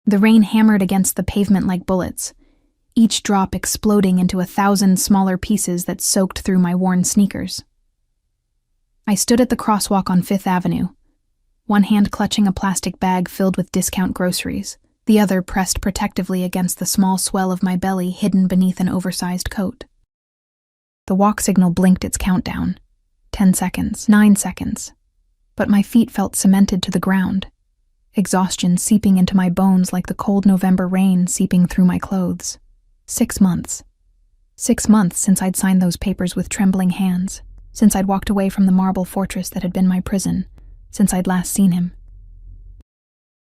The rain hammered against the pavement like bullets, each drop exploding into 1,000 smaller pieces that soaked through my worn sneakers. I stood at the crosswalk on 5th Avenue, one hand clutching a plastic bag filled with discount groceries, the other pressed protectively against the small swell of my belly hidden beneath an oversized coat. The walk signal blinked its countdown. 10 seconds, 9 seconds. But my feet felt cemented to the ground, exhaustion seeping into my bones like the cold November rain seeping through my clothes. 6 months. 6 months since I'd signed those papers with trembling hands, since I'd walked away from the marble fortress that had been my prison, since I'd last seen him.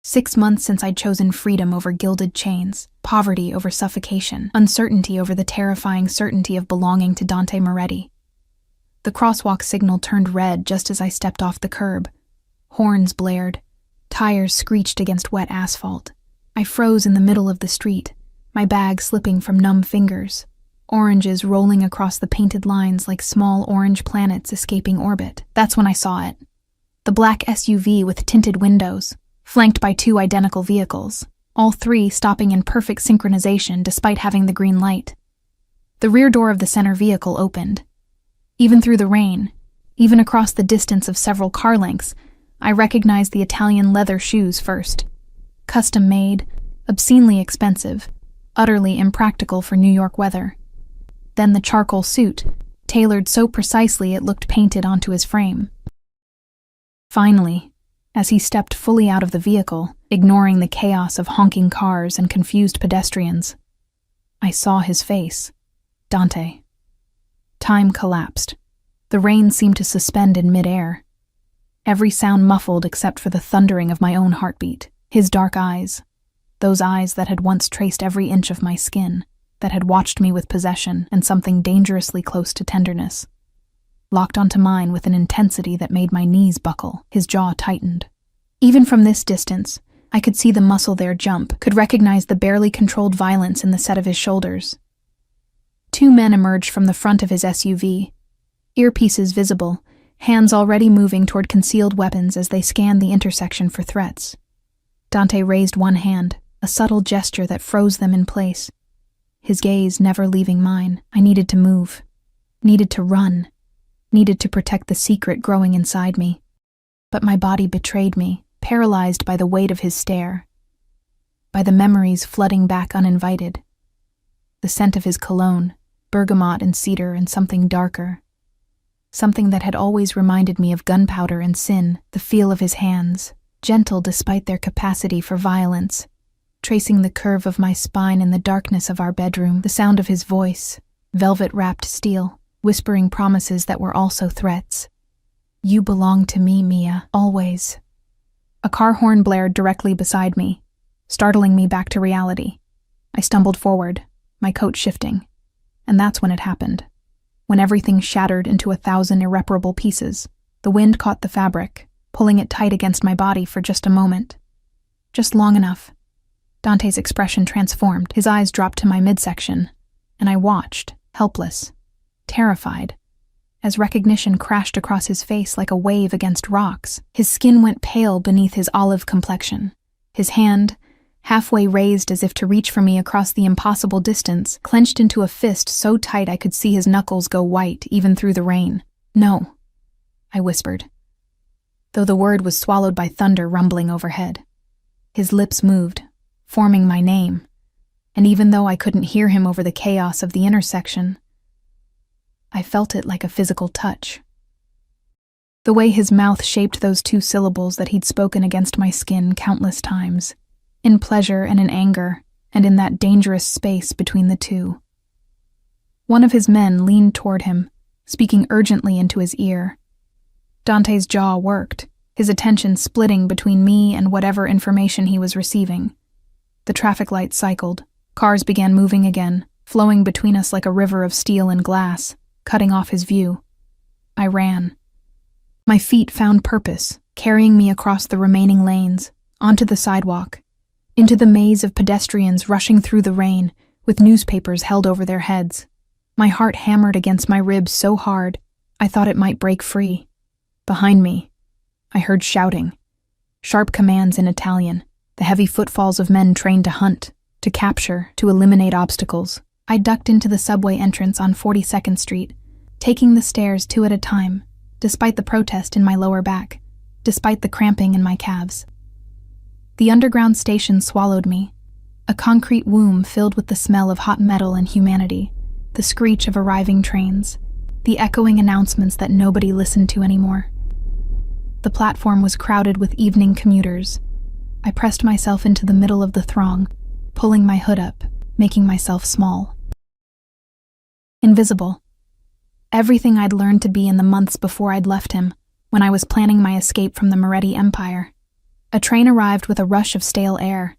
6 months since I'd chosen freedom over gilded chains, poverty over suffocation, uncertainty over the terrifying certainty of belonging to Dante Moretti. The crosswalk signal turned red just as I stepped off the curb. Horns blared. Tires screeched against wet asphalt. I froze in the middle of the street, my bag slipping from numb fingers, oranges rolling across the painted lines like small orange planets escaping orbit. That's when I saw it. The black SUV with tinted windows, flanked by 2 identical vehicles, all 3 stopping in perfect synchronization despite having the green light. The rear door of the center vehicle opened. Even through the rain, even across the distance of several car lengths, I recognized the Italian leather shoes first. Custom-made, obscenely expensive, utterly impractical for New York weather. Then the charcoal suit, tailored so precisely it looked painted onto his frame. Finally, as he stepped fully out of the vehicle, ignoring the chaos of honking cars and confused pedestrians, I saw his face. Dante. Time collapsed. The rain seemed to suspend in midair. Every sound muffled except for the thundering of my own heartbeat. His dark eyes, those eyes that had once traced every inch of my skin, that had watched me with possession and something dangerously close to tenderness, locked onto mine with an intensity that made my knees buckle. His jaw tightened. Even from this distance, I could see the muscle there jump, could recognize the barely controlled violence in the set of his shoulders. 2 men emerged from the front of his SUV, earpieces visible, hands already moving toward concealed weapons as they scanned the intersection for threats. Dante raised one hand, a subtle gesture that froze them in place. His gaze never leaving mine. I needed to move, needed to run, needed to protect the secret growing inside me. But my body betrayed me, paralyzed by the weight of his stare, by the memories flooding back uninvited. The scent of his cologne, bergamot and cedar and something darker. Something that had always reminded me of gunpowder and sin, the feel of his hands, gentle despite their capacity for violence, tracing the curve of my spine in the darkness of our bedroom, the sound of his voice, velvet-wrapped steel, whispering promises that were also threats. You belong to me, Mia, always. A car horn blared directly beside me, startling me back to reality. I stumbled forward, my coat shifting. And that's when it happened. When everything shattered into 1,000 irreparable pieces, the wind caught the fabric, pulling it tight against my body for just a moment. Just long enough. Dante's expression transformed. His eyes dropped to my midsection, and I watched, helpless, terrified, as recognition crashed across his face like a wave against rocks. His skin went pale beneath his olive complexion. His hand, halfway raised as if to reach for me across the impossible distance, clenched into a fist so tight I could see his knuckles go white even through the rain. No, I whispered, though the word was swallowed by thunder rumbling overhead. His lips moved, forming my name, and even though I couldn't hear him over the chaos of the intersection, I felt it like a physical touch. The way his mouth shaped those 2 syllables that he'd spoken against my skin countless times, in pleasure and in anger, and in that dangerous space between the 2. One of his men leaned toward him, speaking urgently into his ear. Dante's jaw worked, his attention splitting between me and whatever information he was receiving. The traffic lights cycled. Cars began moving again, flowing between us like a river of steel and glass, cutting off his view. I ran. My feet found purpose, carrying me across the remaining lanes, onto the sidewalk, into the maze of pedestrians rushing through the rain, with newspapers held over their heads. My heart hammered against my ribs so hard, I thought it might break free. Behind me, I heard shouting, sharp commands in Italian, the heavy footfalls of men trained to hunt, to capture, to eliminate obstacles. I ducked into the subway entrance on 42nd Street, taking the stairs 2 at a time, despite the protest in my lower back, despite the cramping in my calves. The underground station swallowed me, a concrete womb filled with the smell of hot metal and humanity, the screech of arriving trains, the echoing announcements that nobody listened to anymore. The platform was crowded with evening commuters. I pressed myself into the middle of the throng, pulling my hood up, making myself small. Invisible. Everything I'd learned to be in the months before I'd left him, when I was planning my escape from the Moretti Empire. A train arrived with a rush of stale air.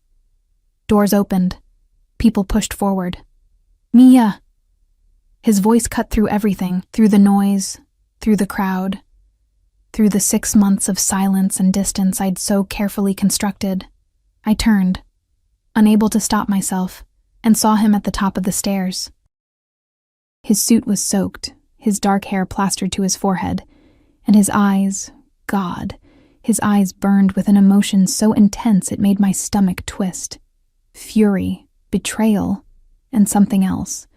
Doors opened. People pushed forward. "Mia!" His voice cut through everything, through the noise, through the crowd, through the 6 months of silence and distance I'd so carefully constructed. I turned, unable to stop myself, and saw him at the top of the stairs. His suit was soaked, his dark hair plastered to his forehead, and his eyes, God, his eyes burned with an emotion so intense it made my stomach twist. Fury, betrayal, and something else.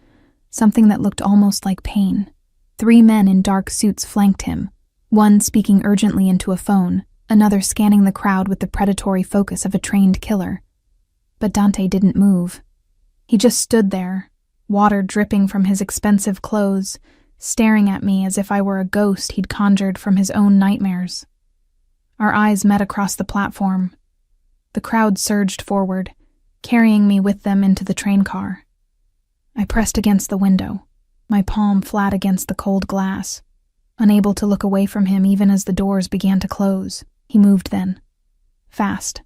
Something that looked almost like pain. 3 men in dark suits flanked him, one speaking urgently into a phone, another scanning the crowd with the predatory focus of a trained killer. But Dante didn't move. He just stood there, water dripping from his expensive clothes, staring at me as if I were a ghost he'd conjured from his own nightmares. Our eyes met across the platform. The crowd surged forward, carrying me with them into the train car. I pressed against the window, my palm flat against the cold glass, unable to look away from him even as the doors began to close. He moved then. Fast.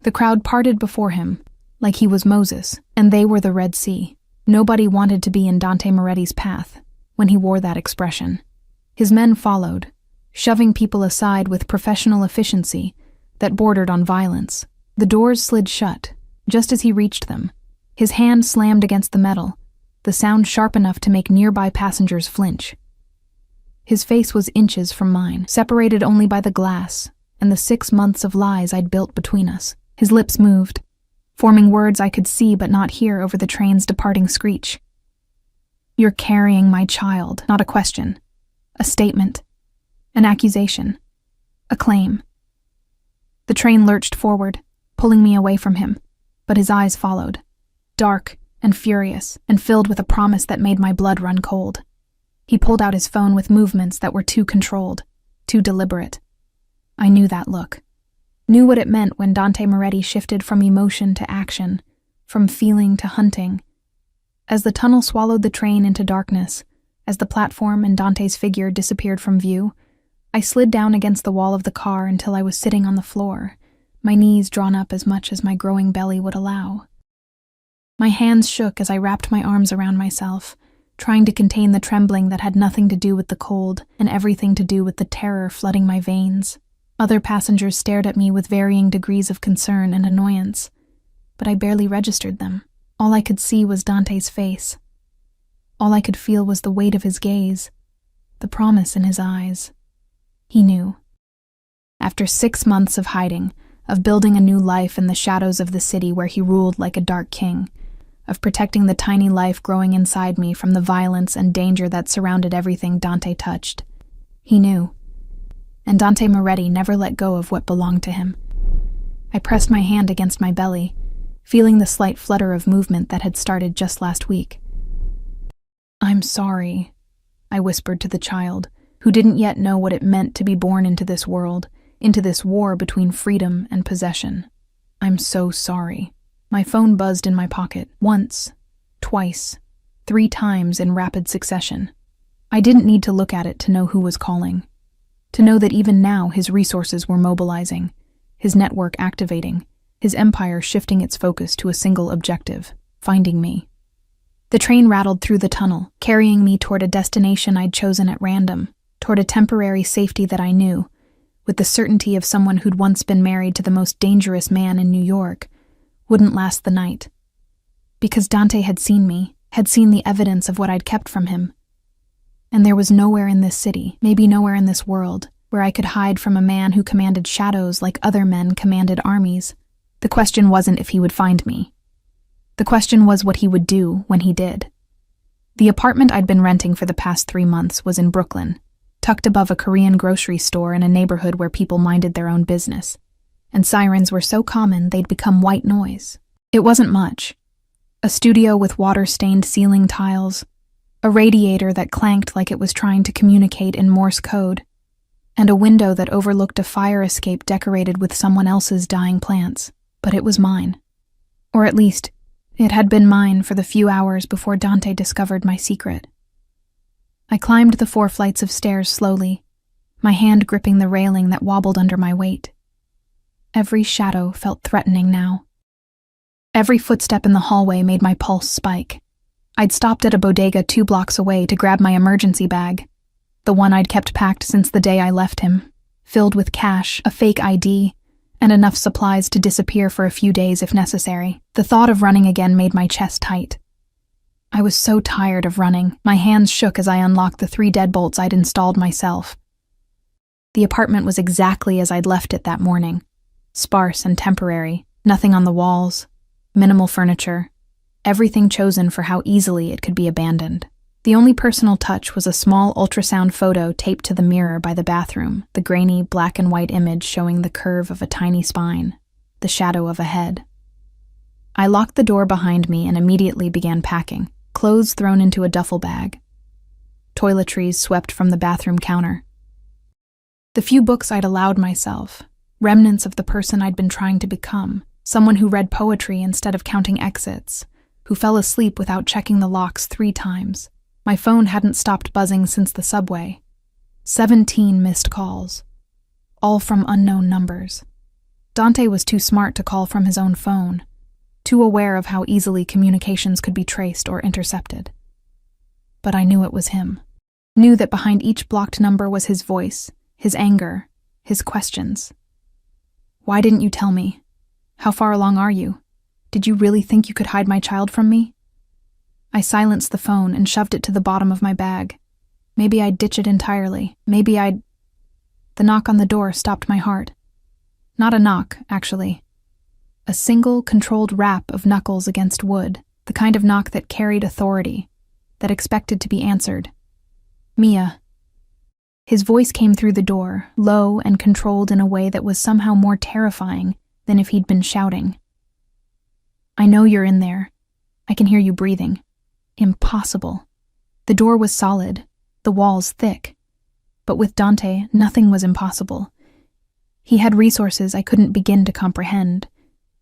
The crowd parted before him, like he was Moses, and they were the Red Sea. Nobody wanted to be in Dante Moretti's path when he wore that expression. His men followed, shoving people aside with professional efficiency that bordered on violence. The doors slid shut, just as he reached them. His hand slammed against the metal, the sound sharp enough to make nearby passengers flinch. His face was inches from mine, separated only by the glass and the 6 months of lies I'd built between us. His lips moved, forming words I could see but not hear over the train's departing screech. "You're carrying my child," not a question. A statement. An accusation. A claim. The train lurched forward, pulling me away from him, but his eyes followed, dark and furious and filled with a promise that made my blood run cold. He pulled out his phone with movements that were too controlled, too deliberate. I knew that look. Knew what it meant when Dante Moretti shifted from emotion to action, from feeling to hunting. As the tunnel swallowed the train into darkness, as the platform and Dante's figure disappeared from view, I slid down against the wall of the car until I was sitting on the floor, my knees drawn up as much as my growing belly would allow. My hands shook as I wrapped my arms around myself, trying to contain the trembling that had nothing to do with the cold and everything to do with the terror flooding my veins. Other passengers stared at me with varying degrees of concern and annoyance, but I barely registered them. All I could see was Dante's face. All I could feel was the weight of his gaze, the promise in his eyes. He knew. After 6 months of hiding, of building a new life in the shadows of the city where he ruled like a dark king, of protecting the tiny life growing inside me from the violence and danger that surrounded everything Dante touched, he knew. And Dante Moretti never let go of what belonged to him. I pressed my hand against my belly, feeling the slight flutter of movement that had started just last week. "I'm sorry," I whispered to the child, who didn't yet know what it meant to be born into this world, into this war between freedom and possession. "I'm so sorry." My phone buzzed in my pocket, once, twice, 3 times in rapid succession. I didn't need to look at it to know who was calling, to know that even now his resources were mobilizing, his network activating, his empire shifting its focus to a single objective, finding me. The train rattled through the tunnel, carrying me toward a destination I'd chosen at random, toward a temporary safety that I knew, with the certainty of someone who'd once been married to the most dangerous man in New York, wouldn't last the night. Because Dante had seen me, had seen the evidence of what I'd kept from him. And there was nowhere in this city, maybe nowhere in this world, where I could hide from a man who commanded shadows like other men commanded armies. The question wasn't if he would find me. The question was what he would do when he did. The apartment I'd been renting for the past 3 months was in Brooklyn, tucked above a Korean grocery store in a neighborhood where people minded their own business, and sirens were so common they'd become white noise. It wasn't much. A studio with water-stained ceiling tiles, a radiator that clanked like it was trying to communicate in Morse code, and a window that overlooked a fire escape decorated with someone else's dying plants. But it was mine. Or at least, it had been mine for the few hours before Dante discovered my secret. I climbed the 4 flights of stairs slowly, my hand gripping the railing that wobbled under my weight. Every shadow felt threatening now. Every footstep in the hallway made my pulse spike. I'd stopped at a bodega 2 blocks away to grab my emergency bag, the one I'd kept packed since the day I left him, filled with cash, a fake ID, and enough supplies to disappear for a few days if necessary. The thought of running again made my chest tight. I was so tired of running. My hands shook as I unlocked the 3 deadbolts I'd installed myself. The apartment was exactly as I'd left it that morning. Sparse and temporary, nothing on the walls, minimal furniture, everything chosen for how easily it could be abandoned. The only personal touch was a small ultrasound photo taped to the mirror by the bathroom, the grainy black and white image showing the curve of a tiny spine, the shadow of a head. I locked the door behind me and immediately began packing, clothes thrown into a duffel bag. Toiletries swept from the bathroom counter. The few books I'd allowed myself, remnants of the person I'd been trying to become, someone who read poetry instead of counting exits, who fell asleep without checking the locks 3 times. My phone hadn't stopped buzzing since the subway. 17 missed calls, all from unknown numbers. Dante was too smart to call from his own phone, too aware of how easily communications could be traced or intercepted. But I knew it was him. Knew that behind each blocked number was his voice, his anger, his questions. Why didn't you tell me? How far along are you? Did you really think you could hide my child from me? I silenced the phone and shoved it to the bottom of my bag. Maybe I'd ditch it entirely. The knock on the door stopped my heart. Not a knock, actually. A single, controlled rap of knuckles against wood, the kind of knock that carried authority, that expected to be answered. Mia. His voice came through the door, low and controlled in a way that was somehow more terrifying than if he'd been shouting. I know you're in there. I can hear you breathing. Impossible. The door was solid, the walls thick. But with Dante, nothing was impossible. He had resources I couldn't begin to comprehend,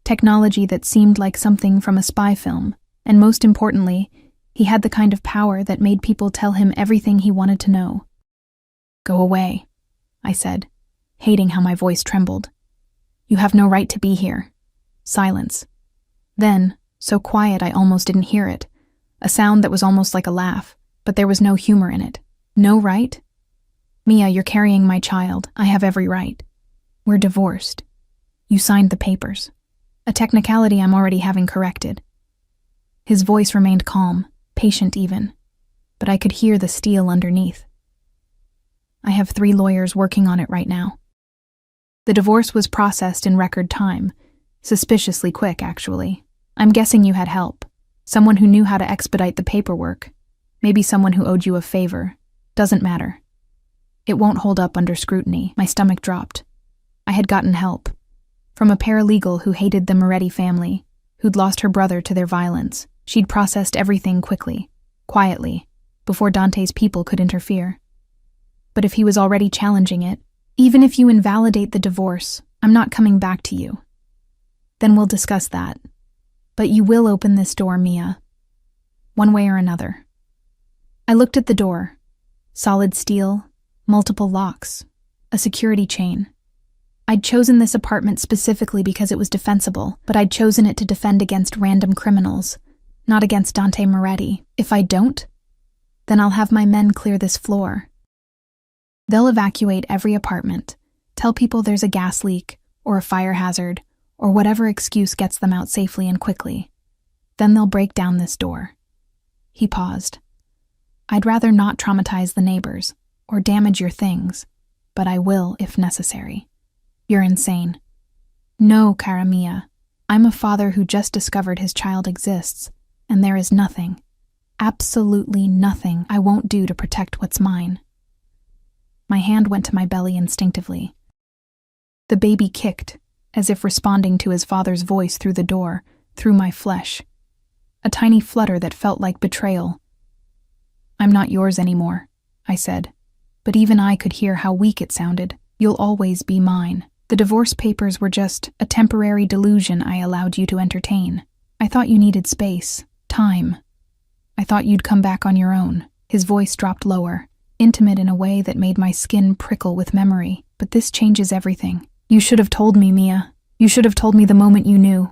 technology that seemed like something from a spy film, and most importantly, he had the kind of power that made people tell him everything he wanted to know. Go away, I said, hating how my voice trembled. You have no right to be here. Silence. Then, so quiet I almost didn't hear it. A sound that was almost like a laugh, but there was no humor in it. No right? Mia, you're carrying my child. I have every right. We're divorced. You signed the papers. A technicality I'm already having corrected. His voice remained calm, patient even, but I could hear the steel underneath. I have 3 lawyers working on it right now. The divorce was processed in record time, suspiciously quick, actually. I'm guessing you had help. Someone who knew how to expedite the paperwork. Maybe someone who owed you a favor. Doesn't matter. It won't hold up under scrutiny. My stomach dropped. I had gotten help. From a paralegal who hated the Moretti family, who'd lost her brother to their violence. She'd processed everything quickly, quietly, before Dante's people could interfere. But if he was already challenging it, even if you invalidate the divorce, I'm not coming back to you. Then we'll discuss that. But you will open this door, Mia. One way or another. I looked at the door. Solid steel, multiple locks, a security chain. I'd chosen this apartment specifically because it was defensible, but I'd chosen it to defend against random criminals, not against Dante Moretti. If I don't, then I'll have my men clear this floor. They'll evacuate every apartment, tell people there's a gas leak or a fire hazard, or whatever excuse gets them out safely and quickly. Then they'll break down this door. He paused. I'd rather not traumatize the neighbors or damage your things, but I will if necessary. You're insane. No, cara mia. I'm a father who just discovered his child exists, and there is nothing, absolutely nothing I won't do to protect what's mine. My hand went to my belly instinctively. The baby kicked, as if responding to his father's voice through the door, through my flesh. A tiny flutter that felt like betrayal. "I'm not yours anymore," I said, but even I could hear how weak it sounded. "You'll always be mine. The divorce papers were just a temporary delusion I allowed you to entertain. I thought you needed space, time. I thought you'd come back on your own." His voice dropped lower, intimate in a way that made my skin prickle with memory. "But this changes everything. You should have told me, Mia. You should have told me the moment you knew.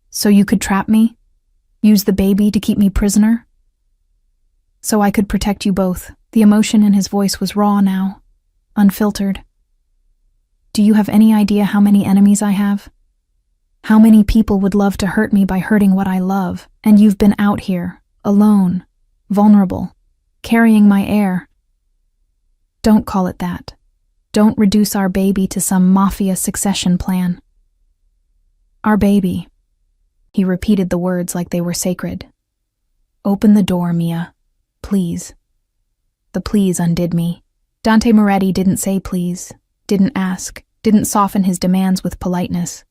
So you could trap me? Use the baby to keep me prisoner? So I could protect you both." The emotion in his voice was raw now, unfiltered. "Do you have any idea how many enemies I have? How many people would love to hurt me by hurting what I love? And you've been out here, alone, vulnerable, carrying my air. Don't call it that. Don't reduce our baby to some mafia succession plan. Our baby." He repeated the words like they were sacred. "Open the door, Mia. Please." The please undid me. Dante Moretti didn't say please, didn't ask, didn't soften his demands with politeness.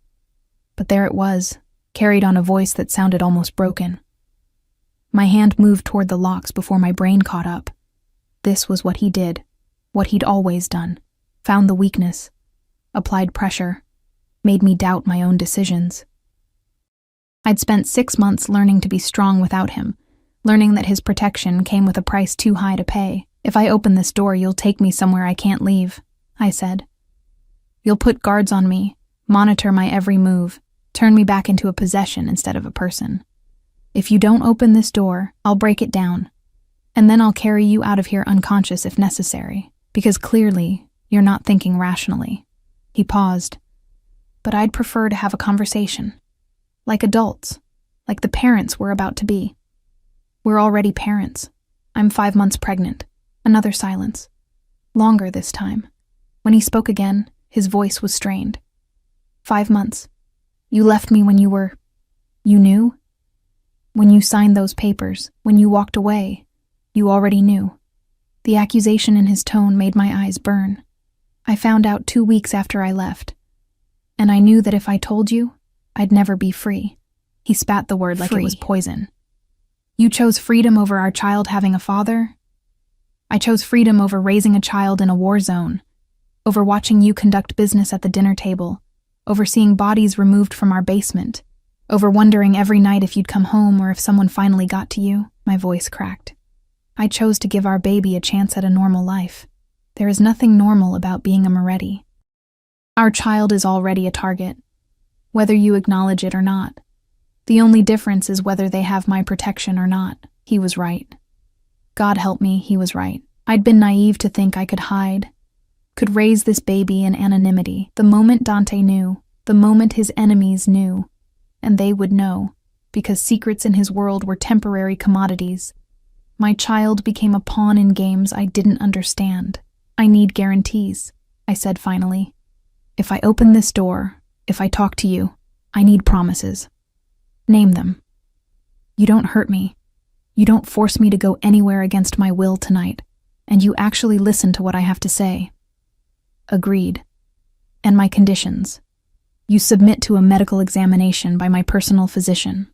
But there it was, carried on a voice that sounded almost broken. My hand moved toward the locks before my brain caught up. This was what he did, what he'd always done. Found the weakness, applied pressure, made me doubt my own decisions. I'd spent 6 months learning to be strong without him, learning that his protection came with a price too high to pay. "If I open this door, you'll take me somewhere I can't leave," I said. "You'll put guards on me, monitor my every move, turn me back into a possession instead of a person. If you don't open this door, I'll break it down, and then I'll carry you out of here unconscious if necessary, because clearly you're not thinking rationally." He paused. "But I'd prefer to have a conversation. Like adults, like the parents we're about to be. We're already parents. I'm 5 months pregnant." Another silence. Longer this time. When he spoke again, his voice was strained. 5 months. You left me when you knew? When you signed those papers, when you walked away, you already knew." The accusation in his tone made my eyes burn. "I found out 2 weeks after I left. And I knew that if I told you, I'd never be free." He spat the word like it was poison. "You chose freedom over our child having a father? I chose freedom over raising a child in a war zone, over watching you conduct business at the dinner table, over seeing bodies removed from our basement, over wondering every night if you'd come home or if someone finally got to you." My voice cracked. "I chose to give our baby a chance at a normal life. There is nothing normal about being a Moretti. Our child is already a target, whether you acknowledge it or not. The only difference is whether they have my protection or not." He was right. God help me, he was right. I'd been naive to think I could hide, could raise this baby in anonymity. The moment Dante knew, the moment his enemies knew, and they would know, because secrets in his world were temporary commodities, my child became a pawn in games I didn't understand. "I need guarantees," I said finally. "If I open this door, if I talk to you, I need promises. Name them. You don't hurt me. You don't force me to go anywhere against my will tonight, and you actually listen to what I have to say." Agreed. "And my conditions. You submit to a medical examination by my personal physician.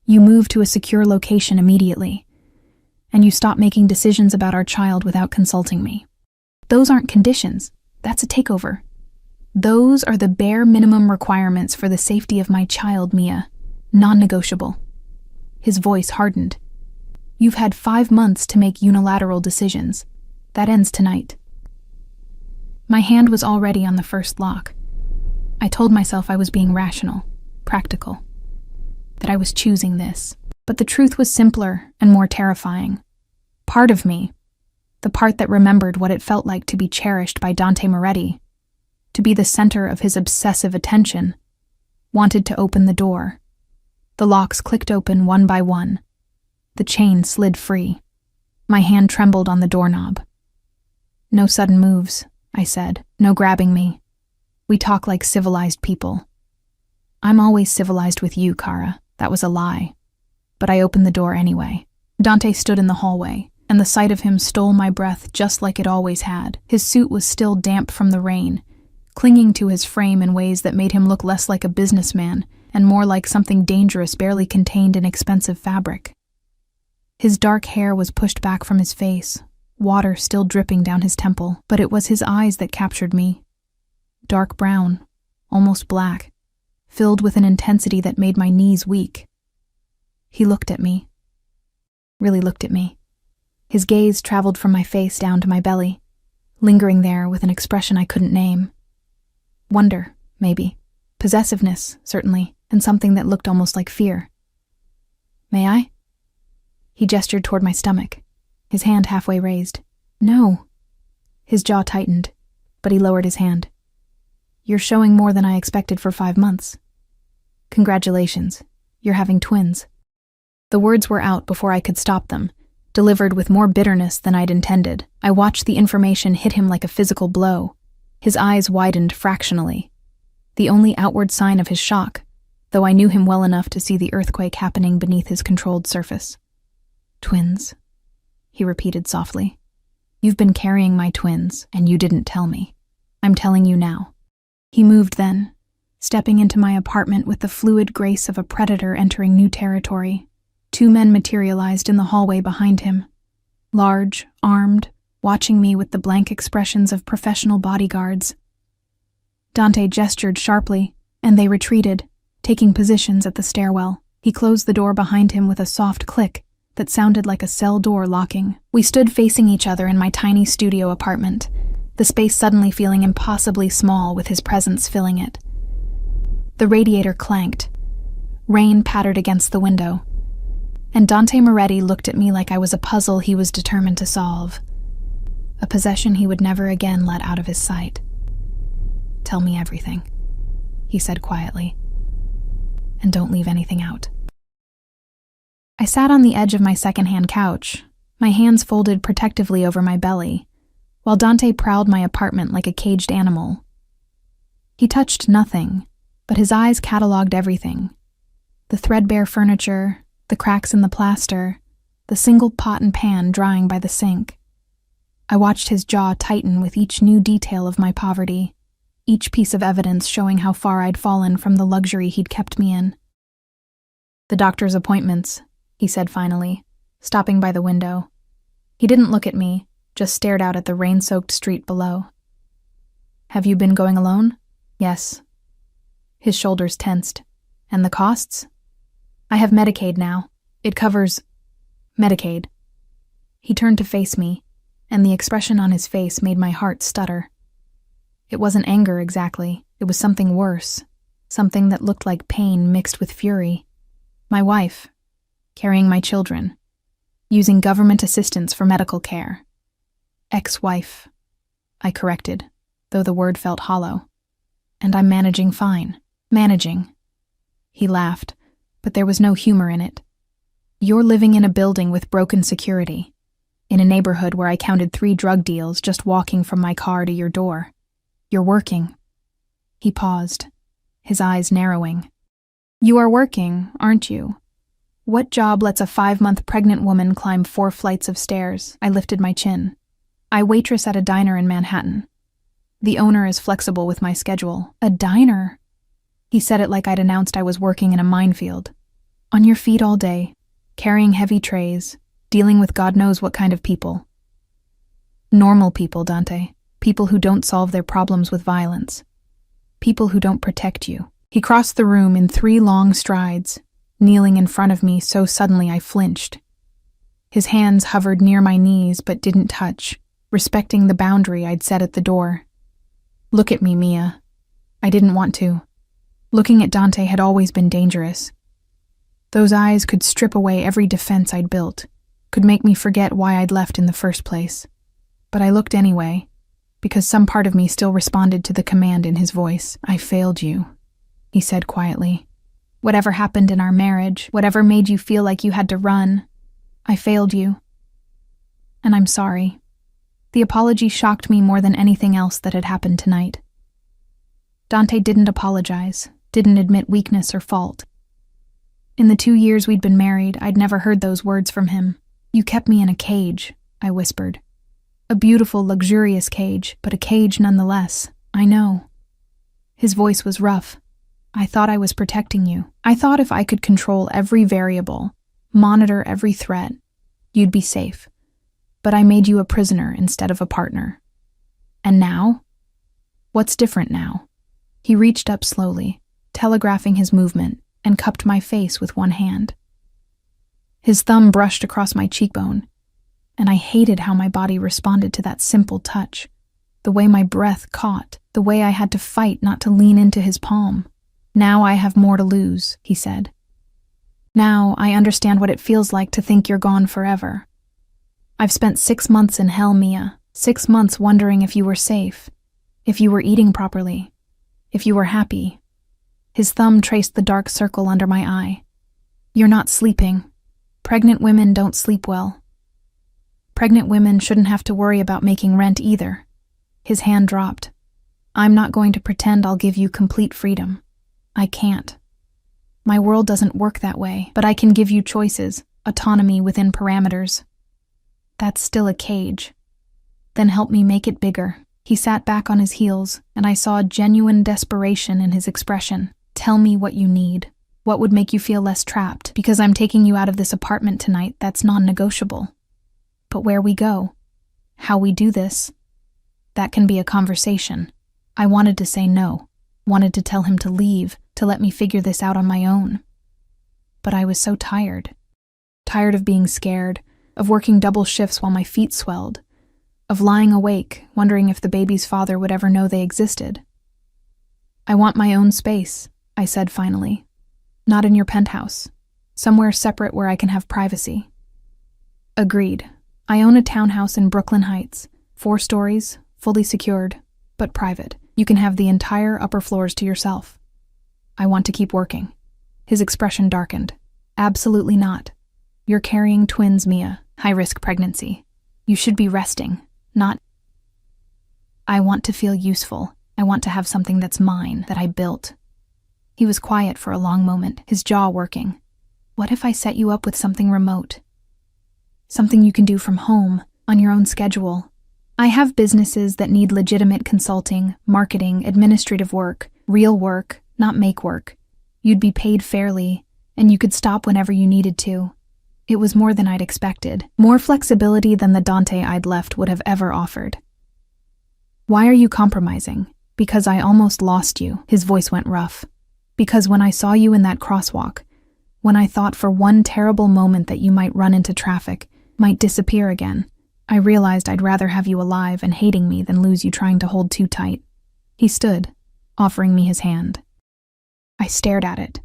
You move to a secure location immediately, and you stop making decisions about our child without consulting me. Those aren't conditions. That's a takeover. Those are the bare minimum requirements for the safety of my child, Mia. Non-negotiable." His voice hardened. "You've had 5 months to make unilateral decisions. That ends tonight." My hand was already on the first lock. I told myself I was being rational, practical, that I was choosing this. But the truth was simpler and more terrifying. Part of me, the part that remembered what it felt like to be cherished by Dante Moretti, to be the center of his obsessive attention, wanted to open the door. The locks clicked open one by one. The chain slid free. My hand trembled on the doorknob. "No sudden moves," I said. "No grabbing me. We talk like civilized people." I'm always civilized with you, Kara. That was a lie. But I opened the door anyway. Dante stood in the hallway, and the sight of him stole my breath just like it always had. His suit was still damp from the rain, clinging to his frame in ways that made him look less like a businessman and more like something dangerous barely contained in expensive fabric. His dark hair was pushed back from his face, water still dripping down his temple, but it was his eyes that captured me. Dark brown, almost black, filled with an intensity that made my knees weak. He looked at me. Really looked at me. His gaze traveled from my face down to my belly, lingering there with an expression I couldn't name. Wonder, maybe. Possessiveness, certainly, and something that looked almost like fear. May I? He gestured toward my stomach, his hand halfway raised. No. His jaw tightened, but he lowered his hand. You're showing more than I expected for 5 months. Congratulations, you're having twins. The words were out before I could stop them, delivered with more bitterness than I'd intended. I watched the information hit him like a physical blow. His eyes widened fractionally, the only outward sign of his shock, though I knew him well enough to see the earthquake happening beneath his controlled surface. Twins, he repeated softly. You've been carrying my twins, and you didn't tell me. I'm telling you now. He moved then, stepping into my apartment with the fluid grace of a predator entering new territory. 2 men materialized in the hallway behind him, large, armed, watching me with the blank expressions of professional bodyguards. Dante gestured sharply, and they retreated, taking positions at the stairwell. He closed the door behind him with a soft click that sounded like a cell door locking. We stood facing each other in my tiny studio apartment, the space suddenly feeling impossibly small with his presence filling it. The radiator clanked. Rain pattered against the window, and Dante Moretti looked at me like I was a puzzle he was determined to solve, a possession he would never again let out of his sight. Tell me everything, he said quietly, and don't leave anything out. I sat on the edge of my secondhand couch, my hands folded protectively over my belly, while Dante prowled my apartment like a caged animal. He touched nothing, but his eyes cataloged everything. The threadbare furniture, the cracks in the plaster, the single pot and pan drying by the sink. I watched his jaw tighten with each new detail of my poverty, each piece of evidence showing how far I'd fallen from the luxury he'd kept me in. The doctor's appointments, he said finally, stopping by the window. He didn't look at me, just stared out at the rain-soaked street below. Have you been going alone? Yes. His shoulders tensed. And the costs? I have Medicaid now. It covers... Medicaid. He turned to face me, and the expression on his face made my heart stutter. It wasn't anger exactly. It was something worse. Something that looked like pain mixed with fury. My wife, carrying my children, using government assistance for medical care. Ex-wife, I corrected, though the word felt hollow. And I'm managing fine. Managing. He laughed, but there was no humor in it. You're living in a building with broken security, in a neighborhood where I counted 3 drug deals just walking from my car to your door. You're working. He paused, his eyes narrowing. You are working, aren't you? What job lets a 5-month pregnant woman climb 4 flights of stairs? I lifted my chin. I waitress at a diner in Manhattan. The owner is flexible with my schedule. A diner? He said it like I'd announced I was working in a minefield. On your feet all day, carrying heavy trays, dealing with God knows what kind of people. Normal people, Dante. People who don't solve their problems with violence. People who don't protect you. He crossed the room in 3 long strides, kneeling in front of me so suddenly I flinched. His hands hovered near my knees but didn't touch, respecting the boundary I'd set at the door. Look at me, Mia. I didn't want to. Looking at Dante had always been dangerous. Those eyes could strip away every defense I'd built, could make me forget why I'd left in the first place. But I looked anyway, because some part of me still responded to the command in his voice. I failed you, he said quietly. Whatever happened in our marriage, whatever made you feel like you had to run, I failed you. And I'm sorry. The apology shocked me more than anything else that had happened tonight. Dante didn't apologize, didn't admit weakness or fault. In the 2 years we'd been married, I'd never heard those words from him. "You kept me in a cage," I whispered. "A beautiful, luxurious cage, but a cage nonetheless. I know." His voice was rough. "I thought I was protecting you. I thought if I could control every variable, monitor every threat, you'd be safe. But I made you a prisoner instead of a partner. And now? What's different now?" He reached up slowly, telegraphing his movement, and cupped my face with one hand. His thumb brushed across my cheekbone, and I hated how my body responded to that simple touch. The way my breath caught, the way I had to fight not to lean into his palm. "Now I have more to lose," he said. "Now I understand what it feels like to think you're gone forever. I've spent 6 months in hell, Mia. 6 months wondering if you were safe, if you were eating properly, if you were happy." His thumb traced the dark circle under my eye. "You're not sleeping. Pregnant women don't sleep well. Pregnant women shouldn't have to worry about making rent either." His hand dropped. "I'm not going to pretend I'll give you complete freedom. I can't. My world doesn't work that way, but I can give you choices, autonomy within parameters. That's still a cage. Then help me make it bigger." He sat back on his heels, and I saw genuine desperation in his expression. "Tell me what you need. What would make you feel less trapped? Because I'm taking you out of this apartment tonight, that's non-negotiable. But where we go, how we do this, that can be a conversation." I wanted to say no, wanted to tell him to leave, to let me figure this out on my own. But I was so tired. Tired of being scared, of working double shifts while my feet swelled, of lying awake, wondering if the baby's father would ever know they existed. "I want my own space," I said finally. "Not in your penthouse. Somewhere separate where I can have privacy." "Agreed. I own a townhouse in Brooklyn Heights, 4 stories, fully secured, but private. You can have the entire upper floors to yourself." "I want to keep working." His expression darkened. "Absolutely not. You're carrying twins, Mia. High-risk pregnancy. You should be resting, not—" "I want to feel useful. I want to have something that's mine, that I built." He was quiet for a long moment, his jaw working. "What if I set you up with something remote? Something you can do from home, on your own schedule. I have businesses that need legitimate consulting, marketing, administrative work, real work, not make work. You'd be paid fairly, and you could stop whenever you needed to." It was more than I'd expected, more flexibility than the Dante I'd left would have ever offered. "Why are you compromising?" "Because I almost lost you." His voice went rough. "Because when I saw you in that crosswalk, when I thought for one terrible moment that you might run into traffic, might disappear again, I realized I'd rather have you alive and hating me than lose you trying to hold too tight." He stood, offering me his hand. I stared at it.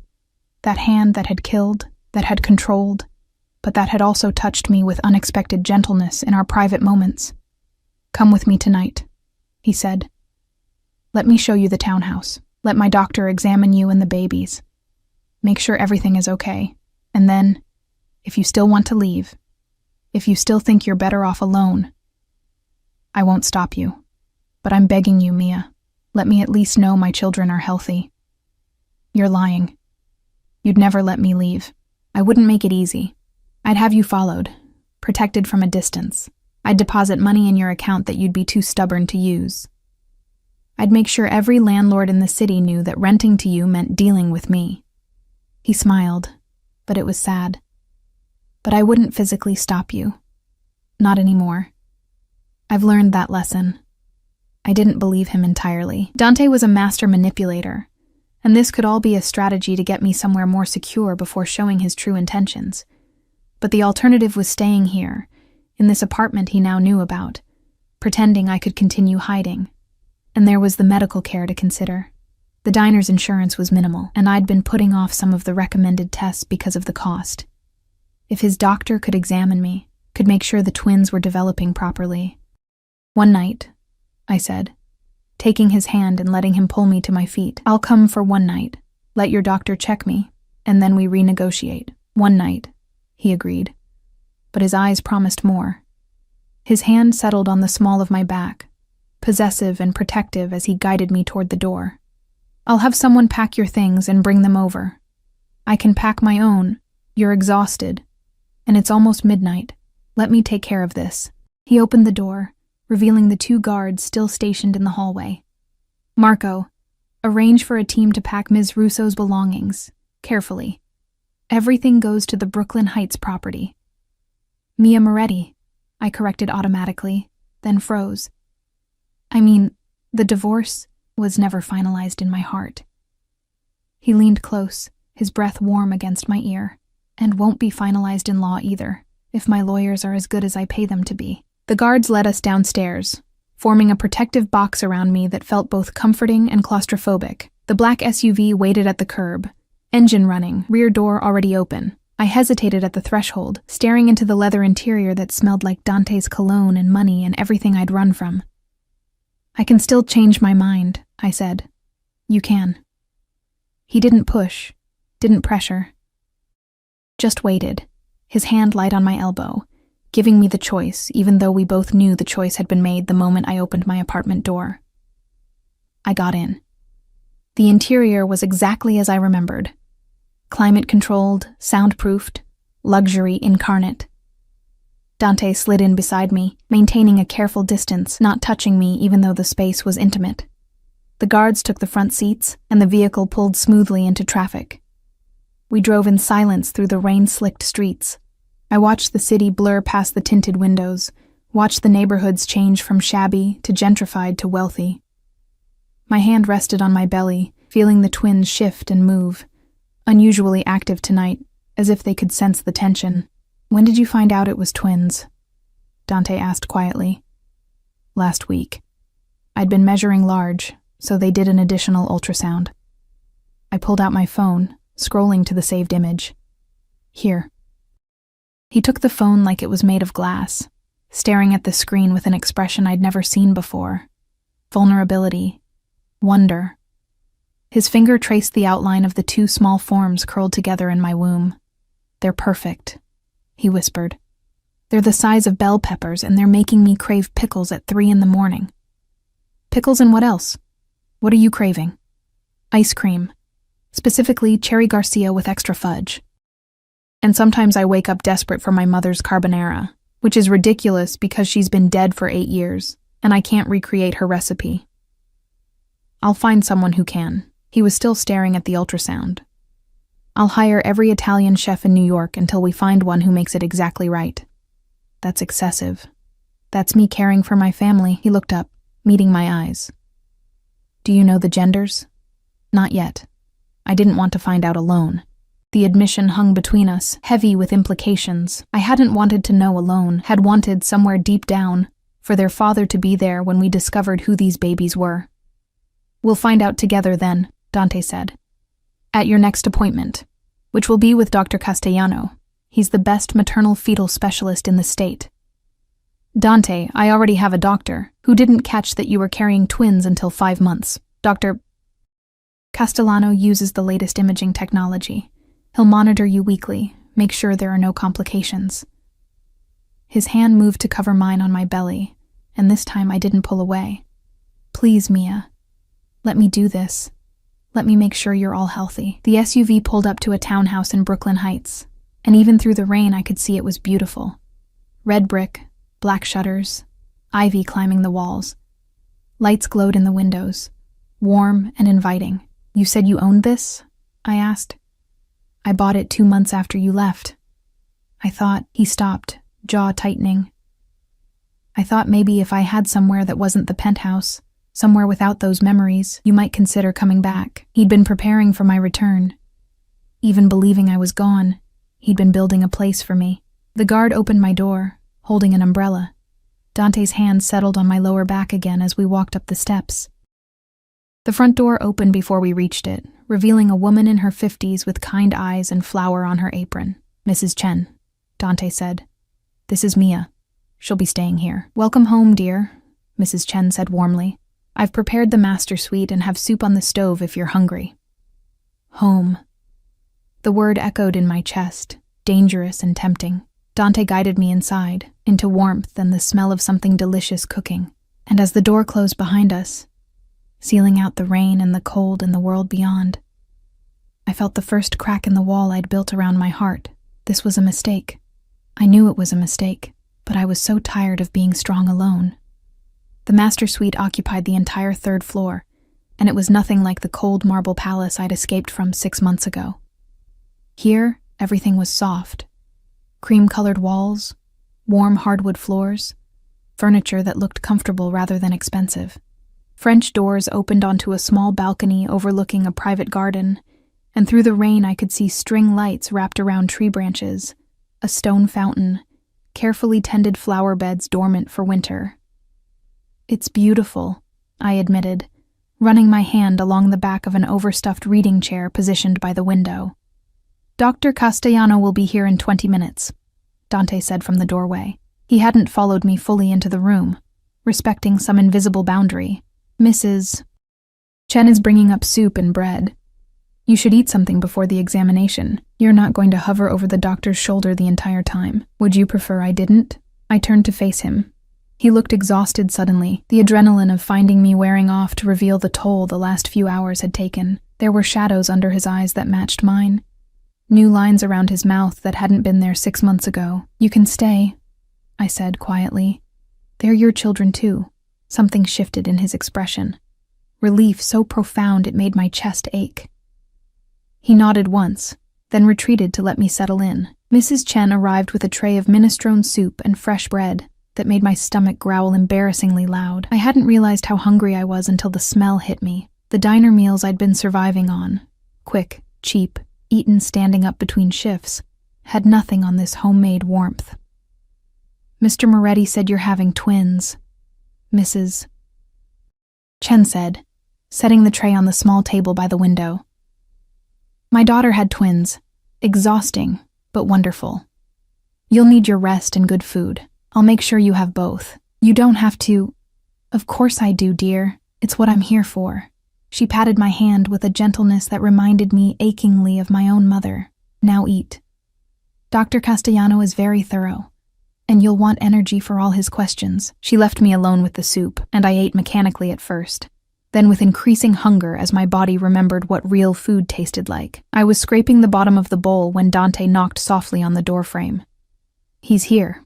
That hand that had killed, that had controlled, but that had also touched me with unexpected gentleness in our private moments. "Come with me tonight," he said. "Let me show you the townhouse. Let my doctor examine you and the babies. Make sure everything is okay. And then, if you still want to leave, if you still think you're better off alone, I won't stop you. But I'm begging you, Mia. Let me at least know my children are healthy." "You're lying. You'd never let me leave. I wouldn't make it easy. I'd have you followed, protected from a distance. I'd deposit money in your account that you'd be too stubborn to use. I'd make sure every landlord in the city knew that renting to you meant dealing with me." He smiled, but it was sad. "But I wouldn't physically stop you. Not anymore. I've learned that lesson." I didn't believe him entirely. Dante was a master manipulator, and this could all be a strategy to get me somewhere more secure before showing his true intentions. But the alternative was staying here, in this apartment he now knew about, pretending I could continue hiding. And there was the medical care to consider. The diner's insurance was minimal, and I'd been putting off some of the recommended tests because of the cost. If his doctor could examine me, could make sure the twins were developing properly. "One night," I said, taking his hand and letting him pull me to my feet. "I'll come for one night. Let your doctor check me, and then we renegotiate." "One night," he agreed. But his eyes promised more. His hand settled on the small of my back, possessive and protective as he guided me toward the door. I'll have someone pack your things and bring them over. I can pack my own. You're exhausted. And it's almost midnight. Let me take care of this." He opened the door, revealing the 2 guards still stationed in the hallway. "Marco, arrange for a team to pack Ms. Russo's belongings, carefully. Everything goes to the Brooklyn Heights property." "Mia Moretti," I corrected automatically, then froze. The divorce was never finalized in my heart. He leaned close, his breath warm against my ear. "And won't be finalized in law either, if my lawyers are as good as I pay them to be." The guards led us downstairs, forming a protective box around me that felt both comforting and claustrophobic. The black SUV waited at the curb, engine running, rear door already open. I hesitated at the threshold, staring into the leather interior that smelled like Dante's cologne and money and everything I'd run from. "I can still change my mind," I said. "You can." He didn't push, didn't pressure. Just waited, his hand light on my elbow, giving me the choice, even though we both knew the choice had been made the moment I opened my apartment door. I got in. The interior was exactly as I remembered. Climate-controlled, soundproofed, luxury incarnate. Dante slid in beside me, maintaining a careful distance, not touching me even though the space was intimate. The guards took the front seats, and the vehicle pulled smoothly into traffic. We drove in silence through the rain-slicked streets. I watched the city blur past the tinted windows, watched the neighborhoods change from shabby to gentrified to wealthy. My hand rested on my belly, feeling the twins shift and move, unusually active tonight, as if they could sense the tension. "When did you find out it was twins?" Dante asked quietly. "Last week. I'd been measuring large, so they did an additional ultrasound." I pulled out my phone, scrolling to the saved image. "Here." He took the phone like it was made of glass, staring at the screen with an expression I'd never seen before. Vulnerability. Wonder. His finger traced the outline of the 2 small forms curled together in my womb. "They're perfect," he whispered. "They're the size of bell peppers, and they're making me crave pickles at 3 a.m. "Pickles and what else? What are you craving?" "Ice cream. Specifically Cherry Garcia with extra fudge. And sometimes I wake up desperate for my mother's carbonara, which is ridiculous because she's been dead for 8 years, and I can't recreate her recipe." "I'll find someone who can." He was still staring at the ultrasound. "I'll hire every Italian chef in New York until we find one who makes it exactly right." "That's excessive." "That's me caring for my family." He looked up, meeting my eyes. "Do you know the genders?" "Not yet. I didn't want to find out alone." The admission hung between us, heavy with implications. I hadn't wanted to know alone, had wanted, somewhere deep down, for their father to be there when we discovered who these babies were. "We'll find out together then," Dante said. "At your next appointment, which will be with Dr. Castellano. He's the best maternal fetal specialist in the state." "Dante, I already have a doctor who didn't catch that you were carrying twins until 5 months. Dr. Castellano uses the latest imaging technology. He'll monitor you weekly, make sure there are no complications." His hand moved to cover mine on my belly, and this time I didn't pull away. "Please, Mia. Let me do this. Let me make sure you're all healthy." The SUV pulled up to a townhouse in Brooklyn Heights, and even through the rain I could see it was beautiful. Red brick, black shutters, ivy climbing the walls. Lights glowed in the windows, warm and inviting. "You said you owned this?" I asked. "I bought it 2 months after you left. I thought," he stopped, jaw tightening. "I thought maybe if I had somewhere that wasn't the penthouse, somewhere without those memories, you might consider coming back." He'd been preparing for my return. Even believing I was gone, he'd been building a place for me. The guard opened my door, holding an umbrella. Dante's hand settled on my lower back again as we walked up the steps. The front door opened before we reached it, revealing a woman in her 50s with kind eyes and flour on her apron. "Mrs. Chen," Dante said. "This is Mia. She'll be staying here." "Welcome home, dear," Mrs. Chen said warmly. "I've prepared the master suite and have soup on the stove if you're hungry." Home. The word echoed in my chest, dangerous and tempting. Dante guided me inside, into warmth and the smell of something delicious cooking. And as the door closed behind us, sealing out the rain and the cold in the world beyond. I felt the first crack in the wall I'd built around my heart. This was a mistake. I knew it was a mistake, but I was so tired of being strong alone. The master suite occupied the entire third floor, and it was nothing like the cold marble palace I'd escaped from 6 months ago. Here, everything was soft. Cream-colored walls, warm hardwood floors, furniture that looked comfortable rather than expensive. French doors opened onto a small balcony overlooking a private garden, and through the rain I could see string lights wrapped around tree branches, a stone fountain, carefully tended flower beds dormant for winter. "It's beautiful," I admitted, running my hand along the back of an overstuffed reading chair positioned by the window. "Dr. Castellano will be here in 20 minutes, Dante said from the doorway. He hadn't followed me fully into the room, respecting some invisible boundary. "Mrs. Chen is bringing up soup and bread. You should eat something before the examination. You're not going to hover over the doctor's shoulder the entire time. Would you prefer I didn't?" I turned to face him. He looked exhausted suddenly, the adrenaline of finding me wearing off to reveal the toll the last few hours had taken. There were shadows under his eyes that matched mine, new lines around his mouth that hadn't been there 6 months ago. "You can stay," I said quietly. "They're your children too." Something shifted in his expression. Relief so profound it made my chest ache. He nodded once, then retreated to let me settle in. Mrs. Chen arrived with a tray of minestrone soup and fresh bread that made my stomach growl embarrassingly loud. I hadn't realized how hungry I was until the smell hit me. The diner meals I'd been surviving on, quick, cheap, eaten standing up between shifts, had nothing on this homemade warmth. "Mr. Moretti said you're having twins," Mrs. Chen said, setting the tray on the small table by the window. "My daughter had twins. Exhausting, but wonderful. You'll need your rest and good food. I'll make sure you have both. You don't have to—" "Of course I do, dear. It's what I'm here for." She patted my hand with a gentleness that reminded me achingly of my own mother. "Now eat. Dr. Castellano is very thorough, and you'll want energy for all his questions." She left me alone with the soup, and I ate mechanically at first, then with increasing hunger as my body remembered what real food tasted like. I was scraping the bottom of the bowl when Dante knocked softly on the doorframe. "He's here."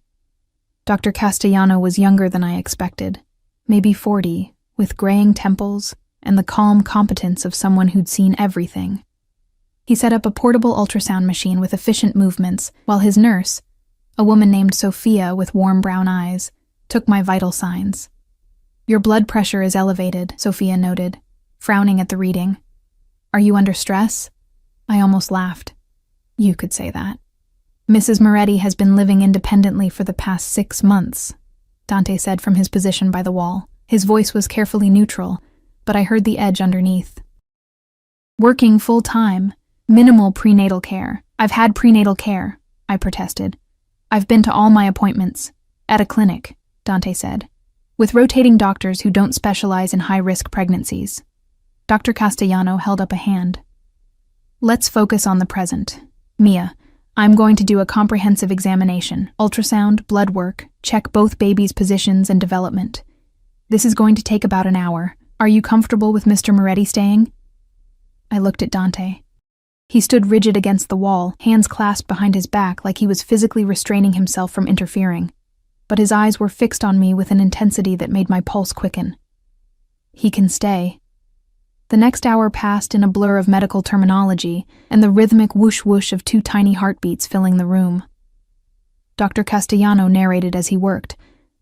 Dr. Castellano was younger than I expected, maybe 40, with graying temples and the calm competence of someone who'd seen everything. He set up a portable ultrasound machine with efficient movements, while his nurse, a woman named Sophia with warm brown eyes, took my vital signs. "Your blood pressure is elevated," Sophia noted, frowning at the reading. "Are you under stress?" I almost laughed. "You could say that." "Mrs. Moretti has been living independently for the past 6 months, Dante said from his position by the wall. His voice was carefully neutral, but I heard the edge underneath. "Working full-time, minimal prenatal care. I've had prenatal care," I protested. "I've been to all my appointments. At a clinic," Dante said, "with rotating doctors who don't specialize in high-risk pregnancies." Dr. Castellano held up a hand. "Let's focus on the present. Mia, I'm going to do a comprehensive examination, ultrasound, blood work, check both babies' positions and development. This is going to take about an hour. Are you comfortable with Mr. Moretti staying?" I looked at Dante. He stood rigid against the wall, hands clasped behind his back like he was physically restraining himself from interfering, but his eyes were fixed on me with an intensity that made my pulse quicken. "He can stay." The next hour passed in a blur of medical terminology and the rhythmic whoosh-whoosh of 2 tiny heartbeats filling the room. Dr. Castellano narrated as he worked,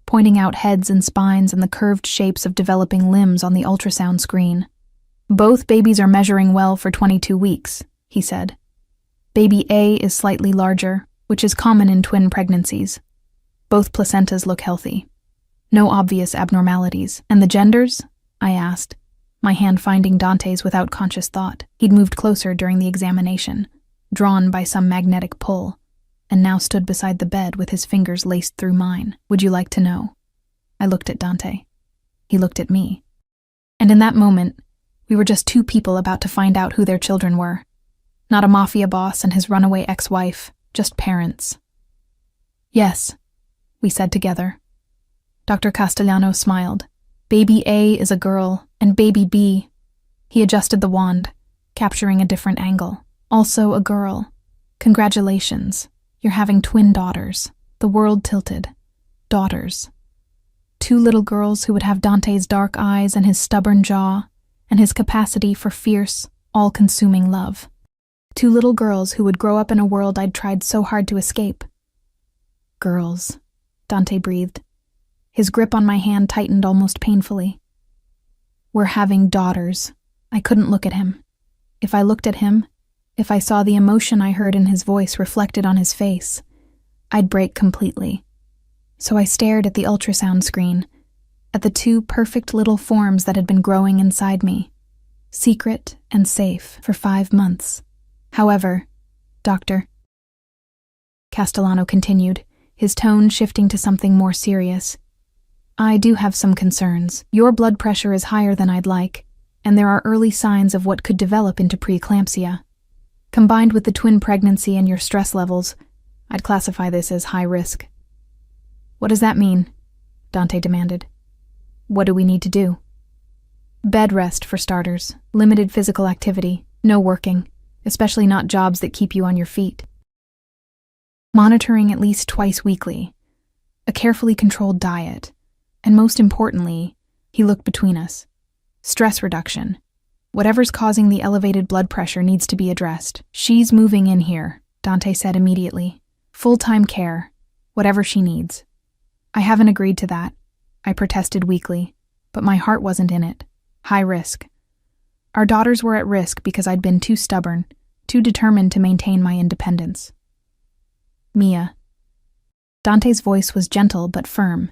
pointing out heads and spines and the curved shapes of developing limbs on the ultrasound screen. "Both babies are measuring well for 22 weeks, he said. "Baby A is slightly larger, which is common in twin pregnancies. Both placentas look healthy. No obvious abnormalities. And the genders?" I asked, my hand finding Dante's without conscious thought. He'd moved closer during the examination, drawn by some magnetic pull, and now stood beside the bed with his fingers laced through mine. "Would you like to know?" I looked at Dante. He looked at me. And in that moment, we were just 2 people about to find out who their children were. Not a mafia boss and his runaway ex-wife, just parents. "Yes," we said together. Dr. Castellano smiled. "Baby A is a girl, And baby B. He adjusted the wand, capturing a different angle. Also a girl. Congratulations. You're having twin daughters. The world tilted. Daughters. 2 little girls who would have Dante's dark eyes and his stubborn jaw, and his capacity for fierce, all-consuming love. 2 little girls who would grow up in a world I'd tried so hard to escape. Girls, Dante breathed. His grip on my hand tightened almost painfully. We're having daughters. I couldn't look at him. If I looked at him, if I saw the emotion I heard in his voice reflected on his face, I'd break completely. So I stared at the ultrasound screen, at the 2 perfect little forms that had been growing inside me, secret and safe for 5 months. However, Doctor, Castellano continued, his tone shifting to something more serious, I do have some concerns. Your blood pressure is higher than I'd like, and there are early signs of what could develop into preeclampsia. Combined with the twin pregnancy and your stress levels, I'd classify this as high risk. What does that mean? Dante demanded. What do we need to do? Bed rest, for starters. Limited physical activity. No working, especially not jobs that keep you on your feet. Monitoring at least twice weekly. A carefully controlled diet. And most importantly, he looked between us. Stress reduction. Whatever's causing the elevated blood pressure needs to be addressed. She's moving in here, Dante said immediately. Full-time care. Whatever she needs. I haven't agreed to that, I protested weakly, but my heart wasn't in it. High risk. Our daughters were at risk because I'd been too stubborn, too determined to maintain my independence. Mia. Dante's voice was gentle but firm.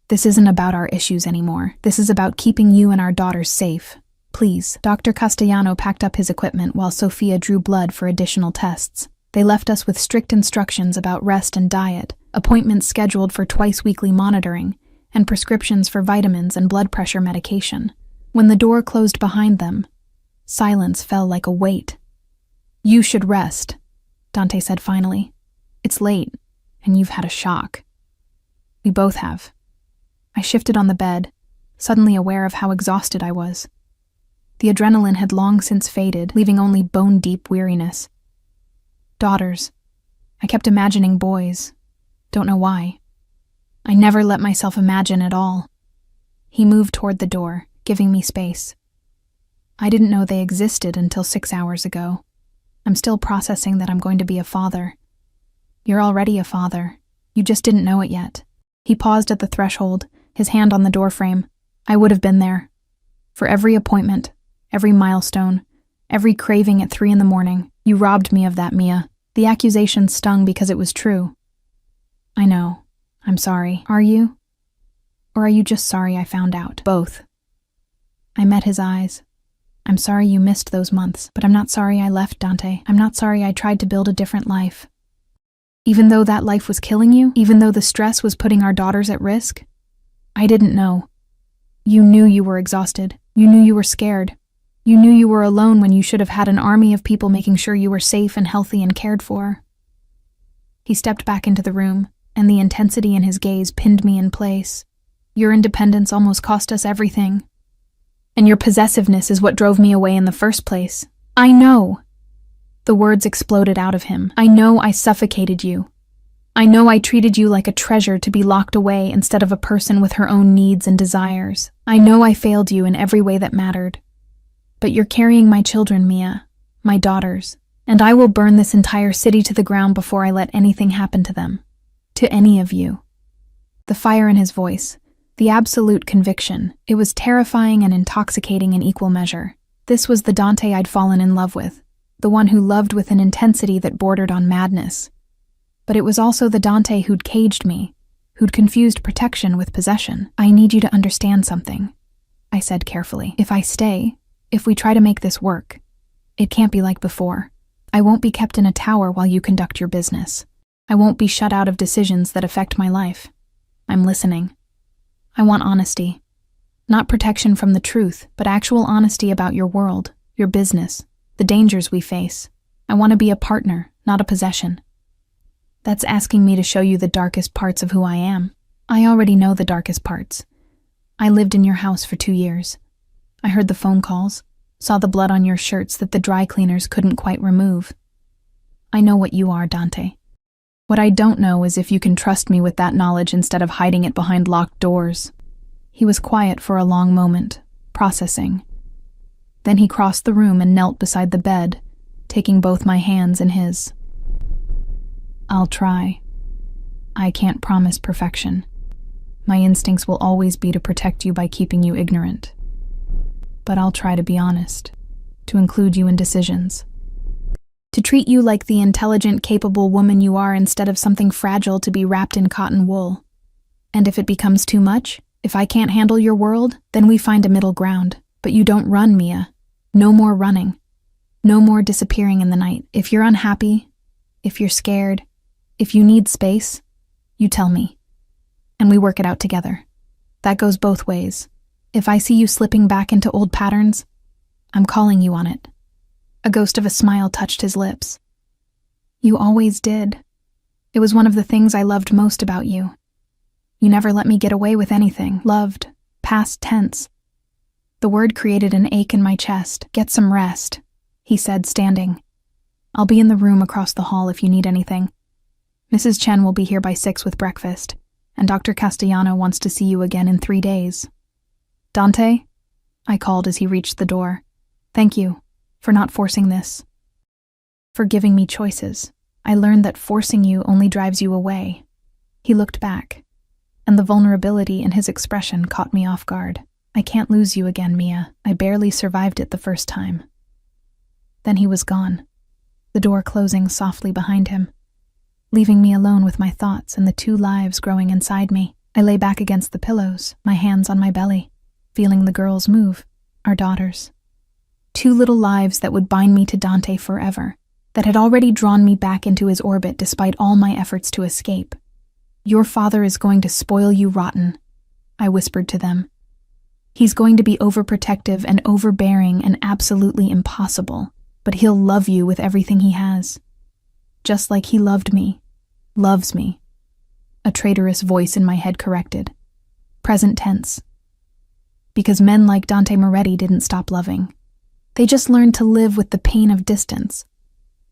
This isn't about our issues anymore. This is about keeping you and our daughters safe. Please. Dr. Castellano packed up his equipment while Sophia drew blood for additional tests. They left us with strict instructions about rest and diet, appointments scheduled for twice-weekly monitoring, and prescriptions for vitamins and blood pressure medication. When the door closed behind them, silence fell like a weight. You should rest, Dante said finally. It's late, and you've had a shock. We both have. I shifted on the bed, suddenly aware of how exhausted I was. The adrenaline had long since faded, leaving only bone-deep weariness. Daughters. I kept imagining boys. Don't know why. I never let myself imagine at all. He moved toward the door, giving me space. I didn't know they existed until 6 hours ago. I'm still processing that I'm going to be a father. You're already a father. You just didn't know it yet. He paused at the threshold, his hand on the doorframe. I would have been there. For every appointment, every milestone, every craving at 3 a.m, you robbed me of that, Mia. The accusation stung because it was true. I know. I'm sorry. Are you? Or are you just sorry I found out? Both. I met his eyes. I'm sorry you missed those months, but I'm not sorry I left, Dante. I'm not sorry I tried to build a different life. Even though that life was killing you, even though the stress was putting our daughters at risk, I didn't know. You knew you were exhausted. You knew you were scared. You knew you were alone when you should have had an army of people making sure you were safe and healthy and cared for. He stepped back into the room, and the intensity in his gaze pinned me in place. Your independence almost cost us everything. And your possessiveness is what drove me away in the first place. I know. The words exploded out of him. I know I suffocated you. I know I treated you like a treasure to be locked away instead of a person with her own needs and desires. I know I failed you in every way that mattered. But you're carrying my children, Mia, my daughters, and I will burn this entire city to the ground before I let anything happen to them. To any of you. The fire in his voice, the absolute conviction, it was terrifying and intoxicating in equal measure. This was the Dante I'd fallen in love with, the one who loved with an intensity that bordered on madness. But it was also the Dante who'd caged me, who'd confused protection with possession. I need you to understand something, I said carefully. If I stay, if we try to make this work, it can't be like before. I won't be kept in a tower while you conduct your business. I won't be shut out of decisions that affect my life. I'm listening. I want honesty. Not protection from the truth, but actual honesty about your world, your business, the dangers we face. I want to be a partner, not a possession. That's asking me to show you the darkest parts of who I am. I already know the darkest parts. I lived in your house for 2 years. I heard the phone calls, saw the blood on your shirts that the dry cleaners couldn't quite remove. I know what you are, Dante. What I don't know is if you can trust me with that knowledge instead of hiding it behind locked doors." He was quiet for a long moment, processing. Then he crossed the room and knelt beside the bed, taking both my hands in his. "I'll try. I can't promise perfection. My instincts will always be to protect you by keeping you ignorant. But I'll try to be honest, to include you in decisions. To treat you like the intelligent, capable woman you are instead of something fragile to be wrapped in cotton wool. And if it becomes too much, if I can't handle your world, then we find a middle ground. But you don't run, Mia. No more running. No more disappearing in the night. If you're unhappy, if you're scared, if you need space, you tell me. And we work it out together. That goes both ways. If I see you slipping back into old patterns, I'm calling you on it." A ghost of a smile touched his lips. "You always did. It was one of the things I loved most about you. You never let me get away with anything. Loved. Past tense." The word created an ache in my chest. "Get some rest," he said, standing. "I'll be in the room across the hall if you need anything. Mrs. Chen will be here by 6 with breakfast, and Dr. Castellano wants to see you again in 3 days. Dante?" I called as he reached the door. "Thank you for not forcing this. For giving me choices. I learned that forcing you only drives you away." He looked back, and the vulnerability in his expression caught me off guard. "I can't lose you again, Mia. I barely survived it the first time." Then he was gone, the door closing softly behind him, leaving me alone with my thoughts and the 2 lives growing inside me. I lay back against the pillows, my hands on my belly, feeling the girls move, our daughters. 2 little lives that would bind me to Dante forever, that had already drawn me back into his orbit despite all my efforts to escape. "Your father is going to spoil you rotten," I whispered to them. "He's going to be overprotective and overbearing and absolutely impossible, but he'll love you with everything he has. Just like he loved me, loves me." A traitorous voice in my head corrected. Present tense. Because men like Dante Moretti didn't stop loving. They just learned to live with the pain of distance.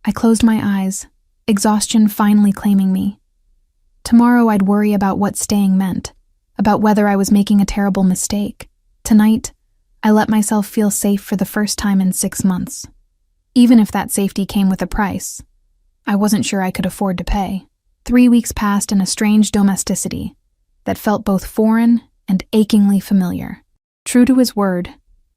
I closed my eyes, exhaustion finally claiming me. Tomorrow I'd worry about what staying meant, about whether I was making a terrible mistake. Tonight, I let myself feel safe for the first time in 6 months. Even if that safety came with a price, I wasn't sure I could afford to pay. 3 weeks passed in a strange domesticity that felt both foreign and achingly familiar. True to his word,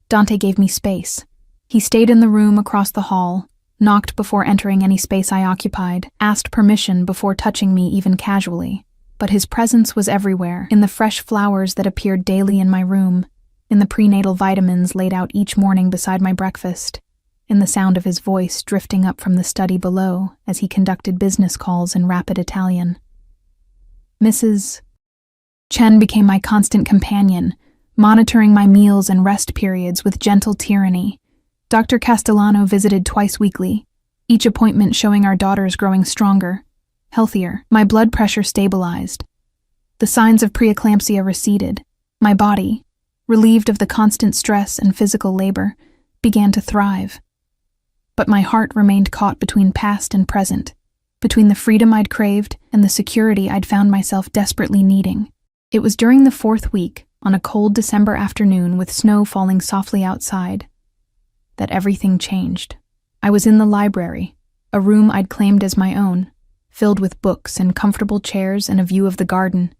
Dante gave me space. He stayed in the room across the hall, knocked before entering any space I occupied, asked permission before touching me even casually. But his presence was everywhere, in the fresh flowers that appeared daily in my room, in the prenatal vitamins laid out each morning beside my breakfast, in the sound of his voice drifting up from the study below as he conducted business calls in rapid Italian. Mrs. Chen became my constant companion, monitoring my meals and rest periods with gentle tyranny. Dr. Castellano visited twice weekly, each appointment showing our daughters growing stronger, healthier. My blood pressure stabilized. The signs of preeclampsia receded. My body, relieved of the constant stress and physical labor, began to thrive. But my heart remained caught between past and present, between the freedom I'd craved and the security I'd found myself desperately needing. It was during the 4th week, on a cold December afternoon with snow falling softly outside, that everything changed. I was in the library, a room I'd claimed as my own, filled with books and comfortable chairs and a view of the garden,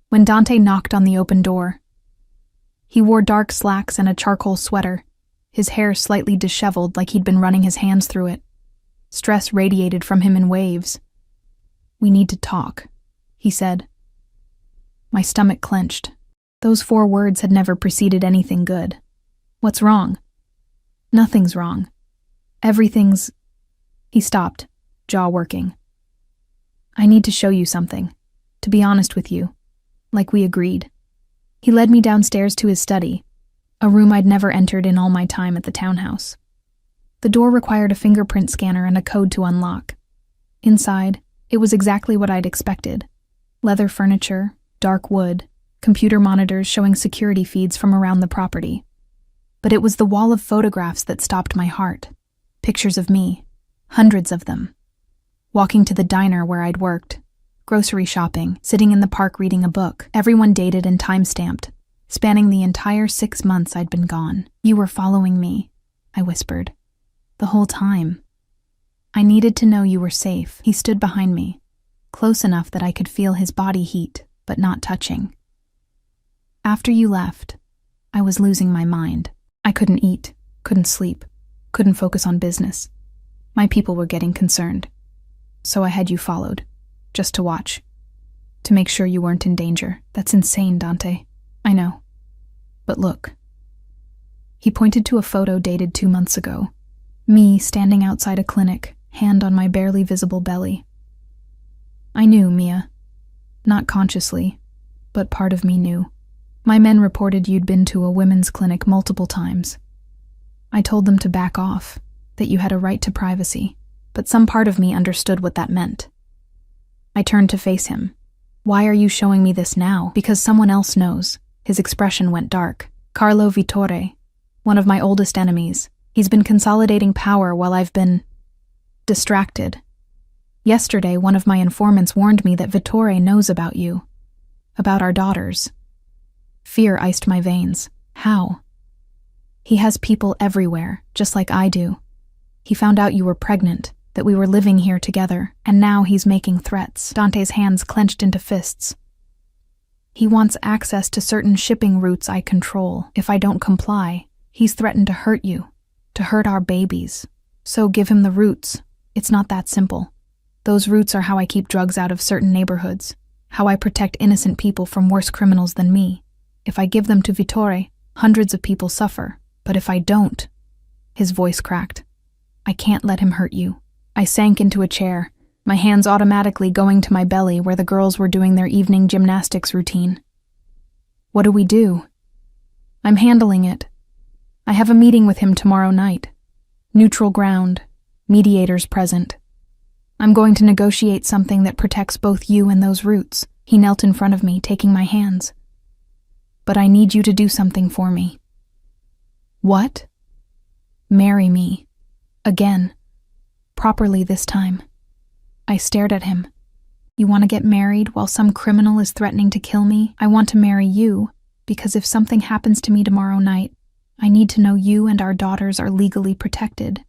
when Dante knocked on the open door. He wore dark slacks and a charcoal sweater, his hair slightly disheveled like he'd been running his hands through it. Stress radiated from him in waves. "We need to talk," he said. My stomach clenched. Those 4 words had never preceded anything good. "What's wrong?" "Nothing's wrong. Everything's—" He stopped, jaw working. "I need to show you something, to be honest with you, like we agreed." He led me downstairs to his study, a room I'd never entered in all my time at the townhouse. The door required a fingerprint scanner and a code to unlock. Inside, it was exactly what I'd expected. Leather furniture, dark wood, computer monitors showing security feeds from around the property. But it was the wall of photographs that stopped my heart. Pictures of me, hundreds of them. Walking to the diner where I'd worked, grocery shopping, sitting in the park reading a book, everyone dated and time-stamped, spanning the entire 6 months I'd been gone. "You were following me," I whispered. "The whole time. I needed to know you were safe." He stood behind me, close enough that I could feel his body heat, but not touching. "After you left, I was losing my mind. I couldn't eat, couldn't sleep, couldn't focus on business. My people were getting concerned. So I had you followed, just to watch, to make sure you weren't in danger." "That's insane, Dante." "I know. But look." He pointed to a photo dated 2 months ago. Me standing outside a clinic, hand on my barely visible belly. I knew, Mia. Not consciously, but part of me knew. My men reported you'd been to a women's clinic multiple times. I told them to back off, that you had a right to privacy, but some part of me understood what that meant. I turned to face him. "Why are you showing me this now?" "Because someone else knows." His expression went dark. "Carlo Vittore, one of my oldest enemies. He's been consolidating power while I've been distracted. Yesterday, one of my informants warned me that Vittore knows about you, about our daughters." Fear iced my veins. "How?" "He has people everywhere, just like I do. He found out you were pregnant, that we were living here together, and now he's making threats." Dante's hands clenched into fists. "He wants access to certain shipping routes I control. If I don't comply, he's threatened to hurt you, to hurt our babies. So give him the routes. It's not that simple. Those routes are how I keep drugs out of certain neighborhoods, how I protect innocent people from worse criminals than me. If I give them to Vittore, hundreds of people suffer. But if I don't..." His voice cracked. "I can't let him hurt you." I sank into a chair, my hands automatically going to my belly where the girls were doing their evening gymnastics routine. "What do we do?" "I'm handling it. I have a meeting with him tomorrow night. Neutral ground, mediators present. I'm going to negotiate something that protects both you and those routes." He knelt in front of me, taking my hands. "But I need you to do something for me." "What?" "Marry me. Again. Properly this time." I stared at him. "You want to get married while some criminal is threatening to kill me?" "I want to marry you, because if something happens to me tomorrow night, I need to know you and our daughters are legally protected.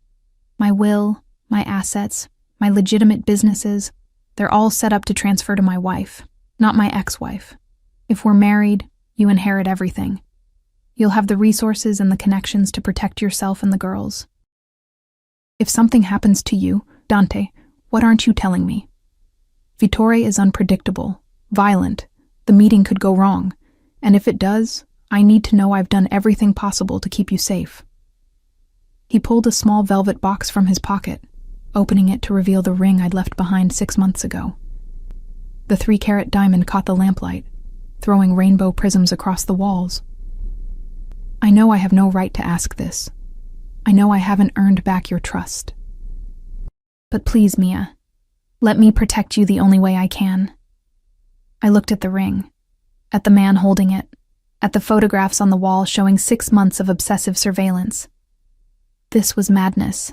My will, my assets, my legitimate businesses, they're all set up to transfer to my wife, not my ex-wife. If we're married, you inherit everything. You'll have the resources and the connections to protect yourself and the girls. If something happens to you, Dante, what aren't you telling me? Vittore is unpredictable, violent. The meeting could go wrong, and if it does, I need to know I've done everything possible to keep you safe." He pulled a small velvet box from his pocket, opening it to reveal the ring I'd left behind 6 months ago. The 3-carat diamond caught the lamplight, throwing rainbow prisms across the walls. "I know I have no right to ask this. I know I haven't earned back your trust. But please, Mia, let me protect you the only way I can." I looked at the ring, at the man holding it, at the photographs on the wall showing 6 months of obsessive surveillance. This was madness.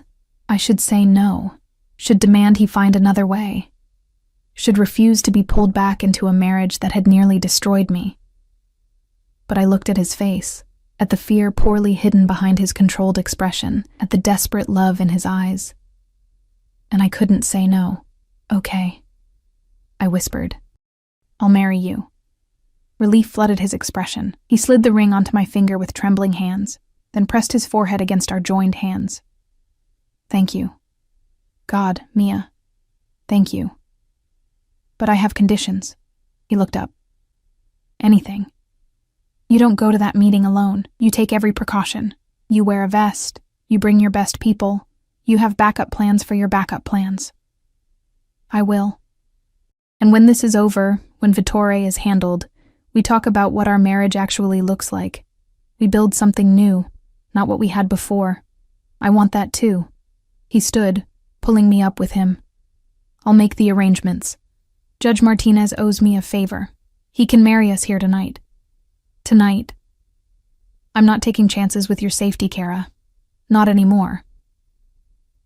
I should say no, should demand he find another way, should refuse to be pulled back into a marriage that had nearly destroyed me. But I looked at his face, at the fear poorly hidden behind his controlled expression, at the desperate love in his eyes. And I couldn't say no. "Okay," I whispered. "I'll marry you." Relief flooded his expression. He slid the ring onto my finger with trembling hands, then pressed his forehead against our joined hands. "Thank you. God, Mia, thank you. But I have conditions." He looked up. "Anything. You don't go to that meeting alone. You take every precaution. You wear a vest. You bring your best people. You have backup plans for your backup plans." "I will. And when this is over, when Vittore is handled, we talk about what our marriage actually looks like. We build something new, not what we had before. I want that too." He stood, pulling me up with him. "I'll make the arrangements. Judge Martinez owes me a favor. He can marry us here tonight. Tonight." I'm not taking chances with your safety, Kara. Not anymore.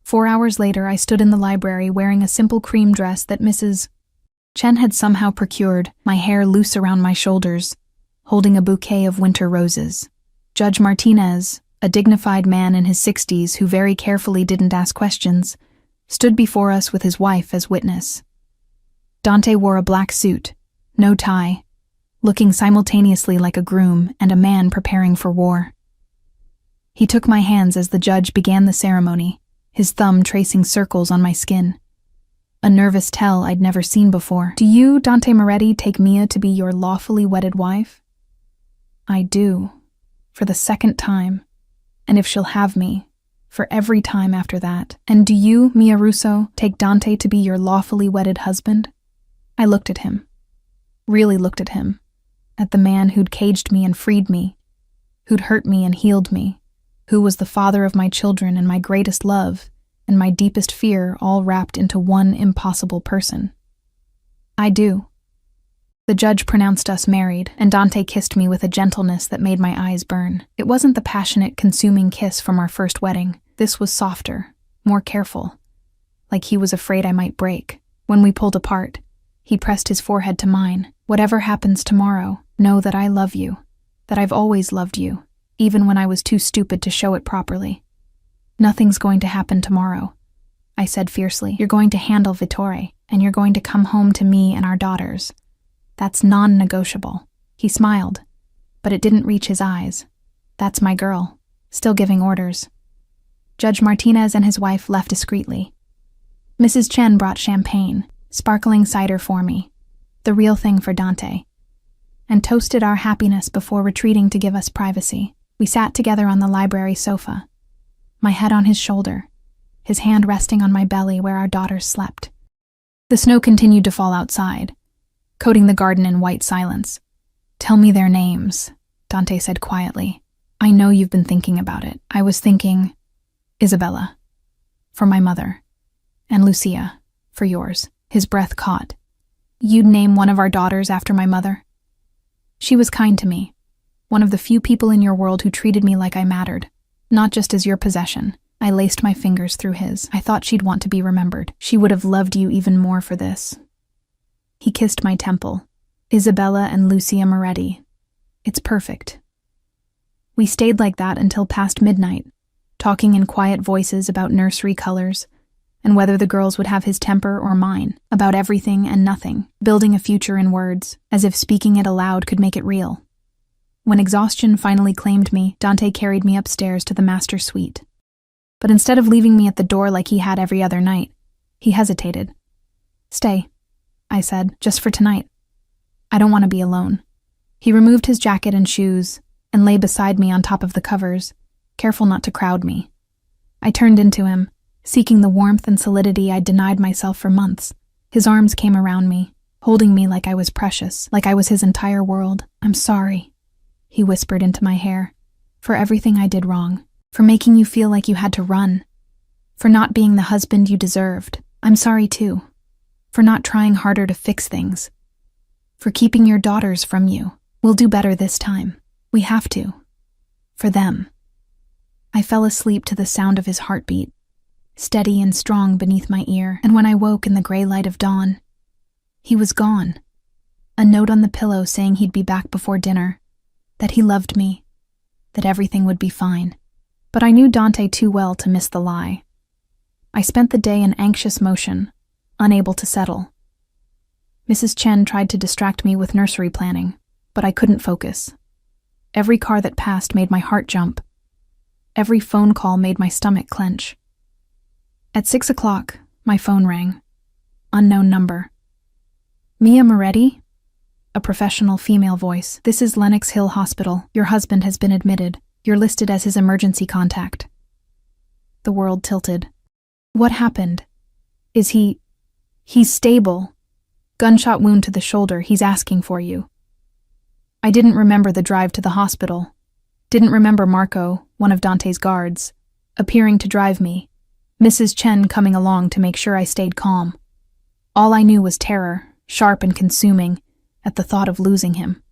4 hours later, I stood in the library wearing a simple cream dress that Mrs. Chen had somehow procured, my hair loose around my shoulders, holding a bouquet of winter roses. Judge Martinez, a dignified man in his 60s who very carefully didn't ask questions, stood before us with his wife as witness. Dante wore a black suit, no tie, looking simultaneously like a groom and a man preparing for war. He took my hands as the judge began the ceremony, his thumb tracing circles on my skin. A nervous tell I'd never seen before. Do you, Dante Moretti, take Mia to be your lawfully wedded wife? I do, for the second time, and if she'll have me, for every time after that. And do you, Mia Russo, take Dante to be your lawfully wedded husband? I looked at him, really looked at him, at the man who'd caged me and freed me, who'd hurt me and healed me, who was the father of my children and my greatest love, and my deepest fear all wrapped into one impossible person. I do. The judge pronounced us married, and Dante kissed me with a gentleness that made my eyes burn. It wasn't the passionate, consuming kiss from our first wedding. This was softer, more careful, like he was afraid I might break. When we pulled apart, he pressed his forehead to mine. Whatever happens tomorrow, know that I love you, that I've always loved you, even when I was too stupid to show it properly. Nothing's going to happen tomorrow, I said fiercely. You're going to handle Vittore, and you're going to come home to me and our daughters. That's non-negotiable. He smiled, but it didn't reach his eyes. That's my girl, still giving orders. Judge Martinez and his wife left discreetly. Mrs. Chen brought champagne, sparkling cider for me, the real thing for Dante, and toasted our happiness before retreating to give us privacy. We sat together on the library sofa, my head on his shoulder, his hand resting on my belly where our daughters slept. The snow continued to fall outside, coating the garden in white silence. Tell me their names, Dante said quietly. I know you've been thinking about it. I was thinking, Isabella, for my mother, and Lucia, for yours. His breath caught. You'd name one of our daughters after my mother? She was kind to me, one of the few people in your world who treated me like I mattered, not just as your possession. I laced my fingers through his. I thought she'd want to be remembered. She would have loved you even more for this. He kissed my temple. Isabella and Lucia Moretti. It's perfect. We stayed like that until past midnight, talking in quiet voices about nursery colors, and whether the girls would have his temper or mine, about everything and nothing, building a future in words, as if speaking it aloud could make it real. When exhaustion finally claimed me, Dante carried me upstairs to the master suite. But instead of leaving me at the door like he had every other night, he hesitated. Stay, I said, just for tonight. I don't want to be alone. He removed his jacket and shoes and lay beside me on top of the covers, careful not to crowd me. I turned into him, seeking the warmth and solidity I'd denied myself for months. His arms came around me, holding me like I was precious, like I was his entire world. I'm sorry, he whispered into my hair, for everything I did wrong, for making you feel like you had to run, for not being the husband you deserved. I'm sorry too, for not trying harder to fix things, for keeping your daughters from you. We'll do better this time. We have to. For them. I fell asleep to the sound of his heartbeat, steady and strong beneath my ear, and when I woke in the gray light of dawn, he was gone. A note on the pillow saying he'd be back before dinner, that he loved me, that everything would be fine. But I knew Dante too well to miss the lie. I spent the day in anxious motion, unable to settle. Mrs. Chen tried to distract me with nursery planning, but I couldn't focus. Every car that passed made my heart jump. Every phone call made my stomach clench. At 6 o'clock, my phone rang. Unknown number. Mia Moretti? A professional female voice. This is Lenox Hill Hospital. Your husband has been admitted. You're listed as his emergency contact. The world tilted. What happened? Is he... He's stable. Gunshot wound to the shoulder. He's asking for you. I didn't remember the drive to the hospital. Didn't remember Marco, one of Dante's guards, appearing to drive me. Mrs. Chen coming along to make sure I stayed calm. All I knew was terror, sharp and consuming, at the thought of losing him.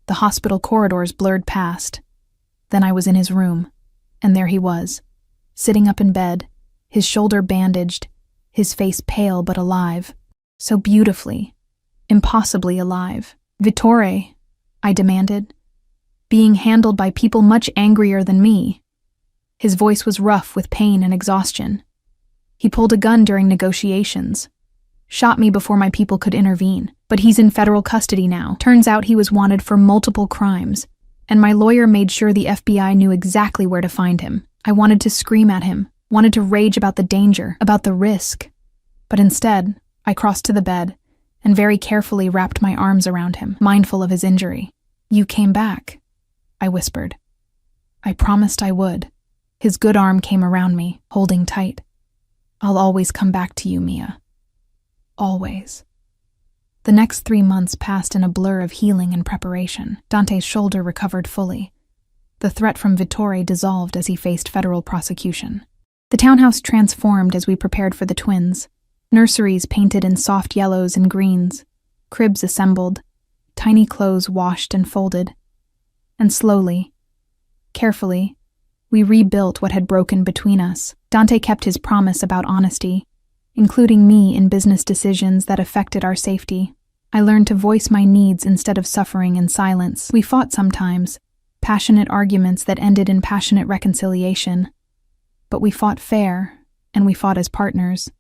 The hospital corridors blurred past. Then I was in his room, and there he was, sitting up in bed, his shoulder bandaged, his face pale but alive, so beautifully, impossibly alive. "Vittore," I demanded, being handled by people much angrier than me. His voice was rough with pain and exhaustion. He pulled a gun during negotiations, shot me before my people could intervene, but he's in federal custody now. Turns out he was wanted for multiple crimes, and my lawyer made sure the FBI knew exactly where to find him. I wanted to scream at him, wanted to rage about the danger, about the risk, but instead, I crossed to the bed and very carefully wrapped my arms around him, mindful of his injury. "You came back," I whispered. "I promised I would." His good arm came around me, holding tight. "I'll always come back to you, Mia. Always." The next 3 months passed in a blur of healing and preparation. Dante's shoulder recovered fully. The threat from Vittore dissolved as he faced federal prosecution. The townhouse transformed as we prepared for the twins. Nurseries painted in soft yellows and greens, cribs assembled, tiny clothes washed and folded. And slowly, carefully, we rebuilt what had broken between us. Dante kept his promise about honesty, including me in business decisions that affected our safety. I learned to voice my needs instead of suffering in silence. We fought sometimes, passionate arguments that ended in passionate reconciliation. But we fought fair, and we fought as partners.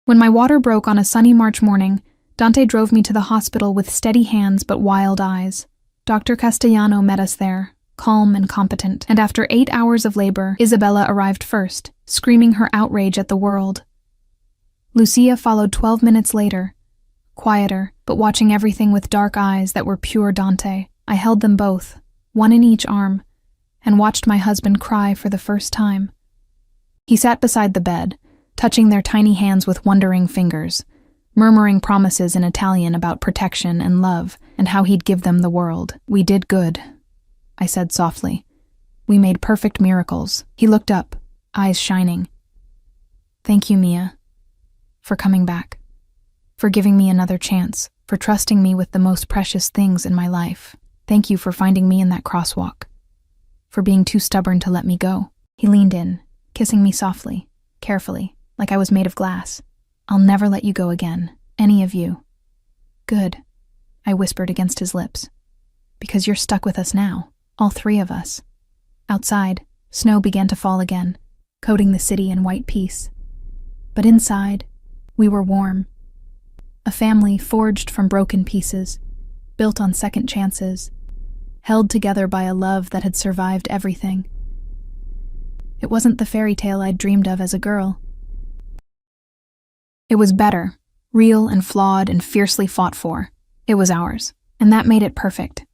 When my water broke on a sunny March morning, Dante drove me to the hospital with steady hands but wild eyes. Dr. Castellano met us there, calm and competent, and after 8 hours of labor, Isabella arrived first, screaming her outrage at the world. Lucia followed 12 minutes later, quieter, but watching everything with dark eyes that were pure Dante. I held them both, one in each arm, and watched my husband cry for the first time. He sat beside the bed, touching their tiny hands with wondering fingers, murmuring promises in Italian about protection and love, and how he'd give them the world. "We did good," I said softly. "We made perfect miracles." He looked up, eyes shining. "Thank you, Mia, for coming back, for giving me another chance, for trusting me with the most precious things in my life. Thank you for finding me in that crosswalk, for being too stubborn to let me go." He leaned in, kissing me softly, carefully, like I was made of glass. "I'll never let you go again, any of you." "Good," I whispered against his lips, "because you're stuck with us now, all 3 of us." Outside, snow began to fall again, coating the city in white peace. But inside, we were warm. A family forged from broken pieces, built on second chances, held together by a love that had survived everything. It wasn't the fairy tale I'd dreamed of as a girl. It was better, real and flawed and fiercely fought for. It was ours, and that made it perfect.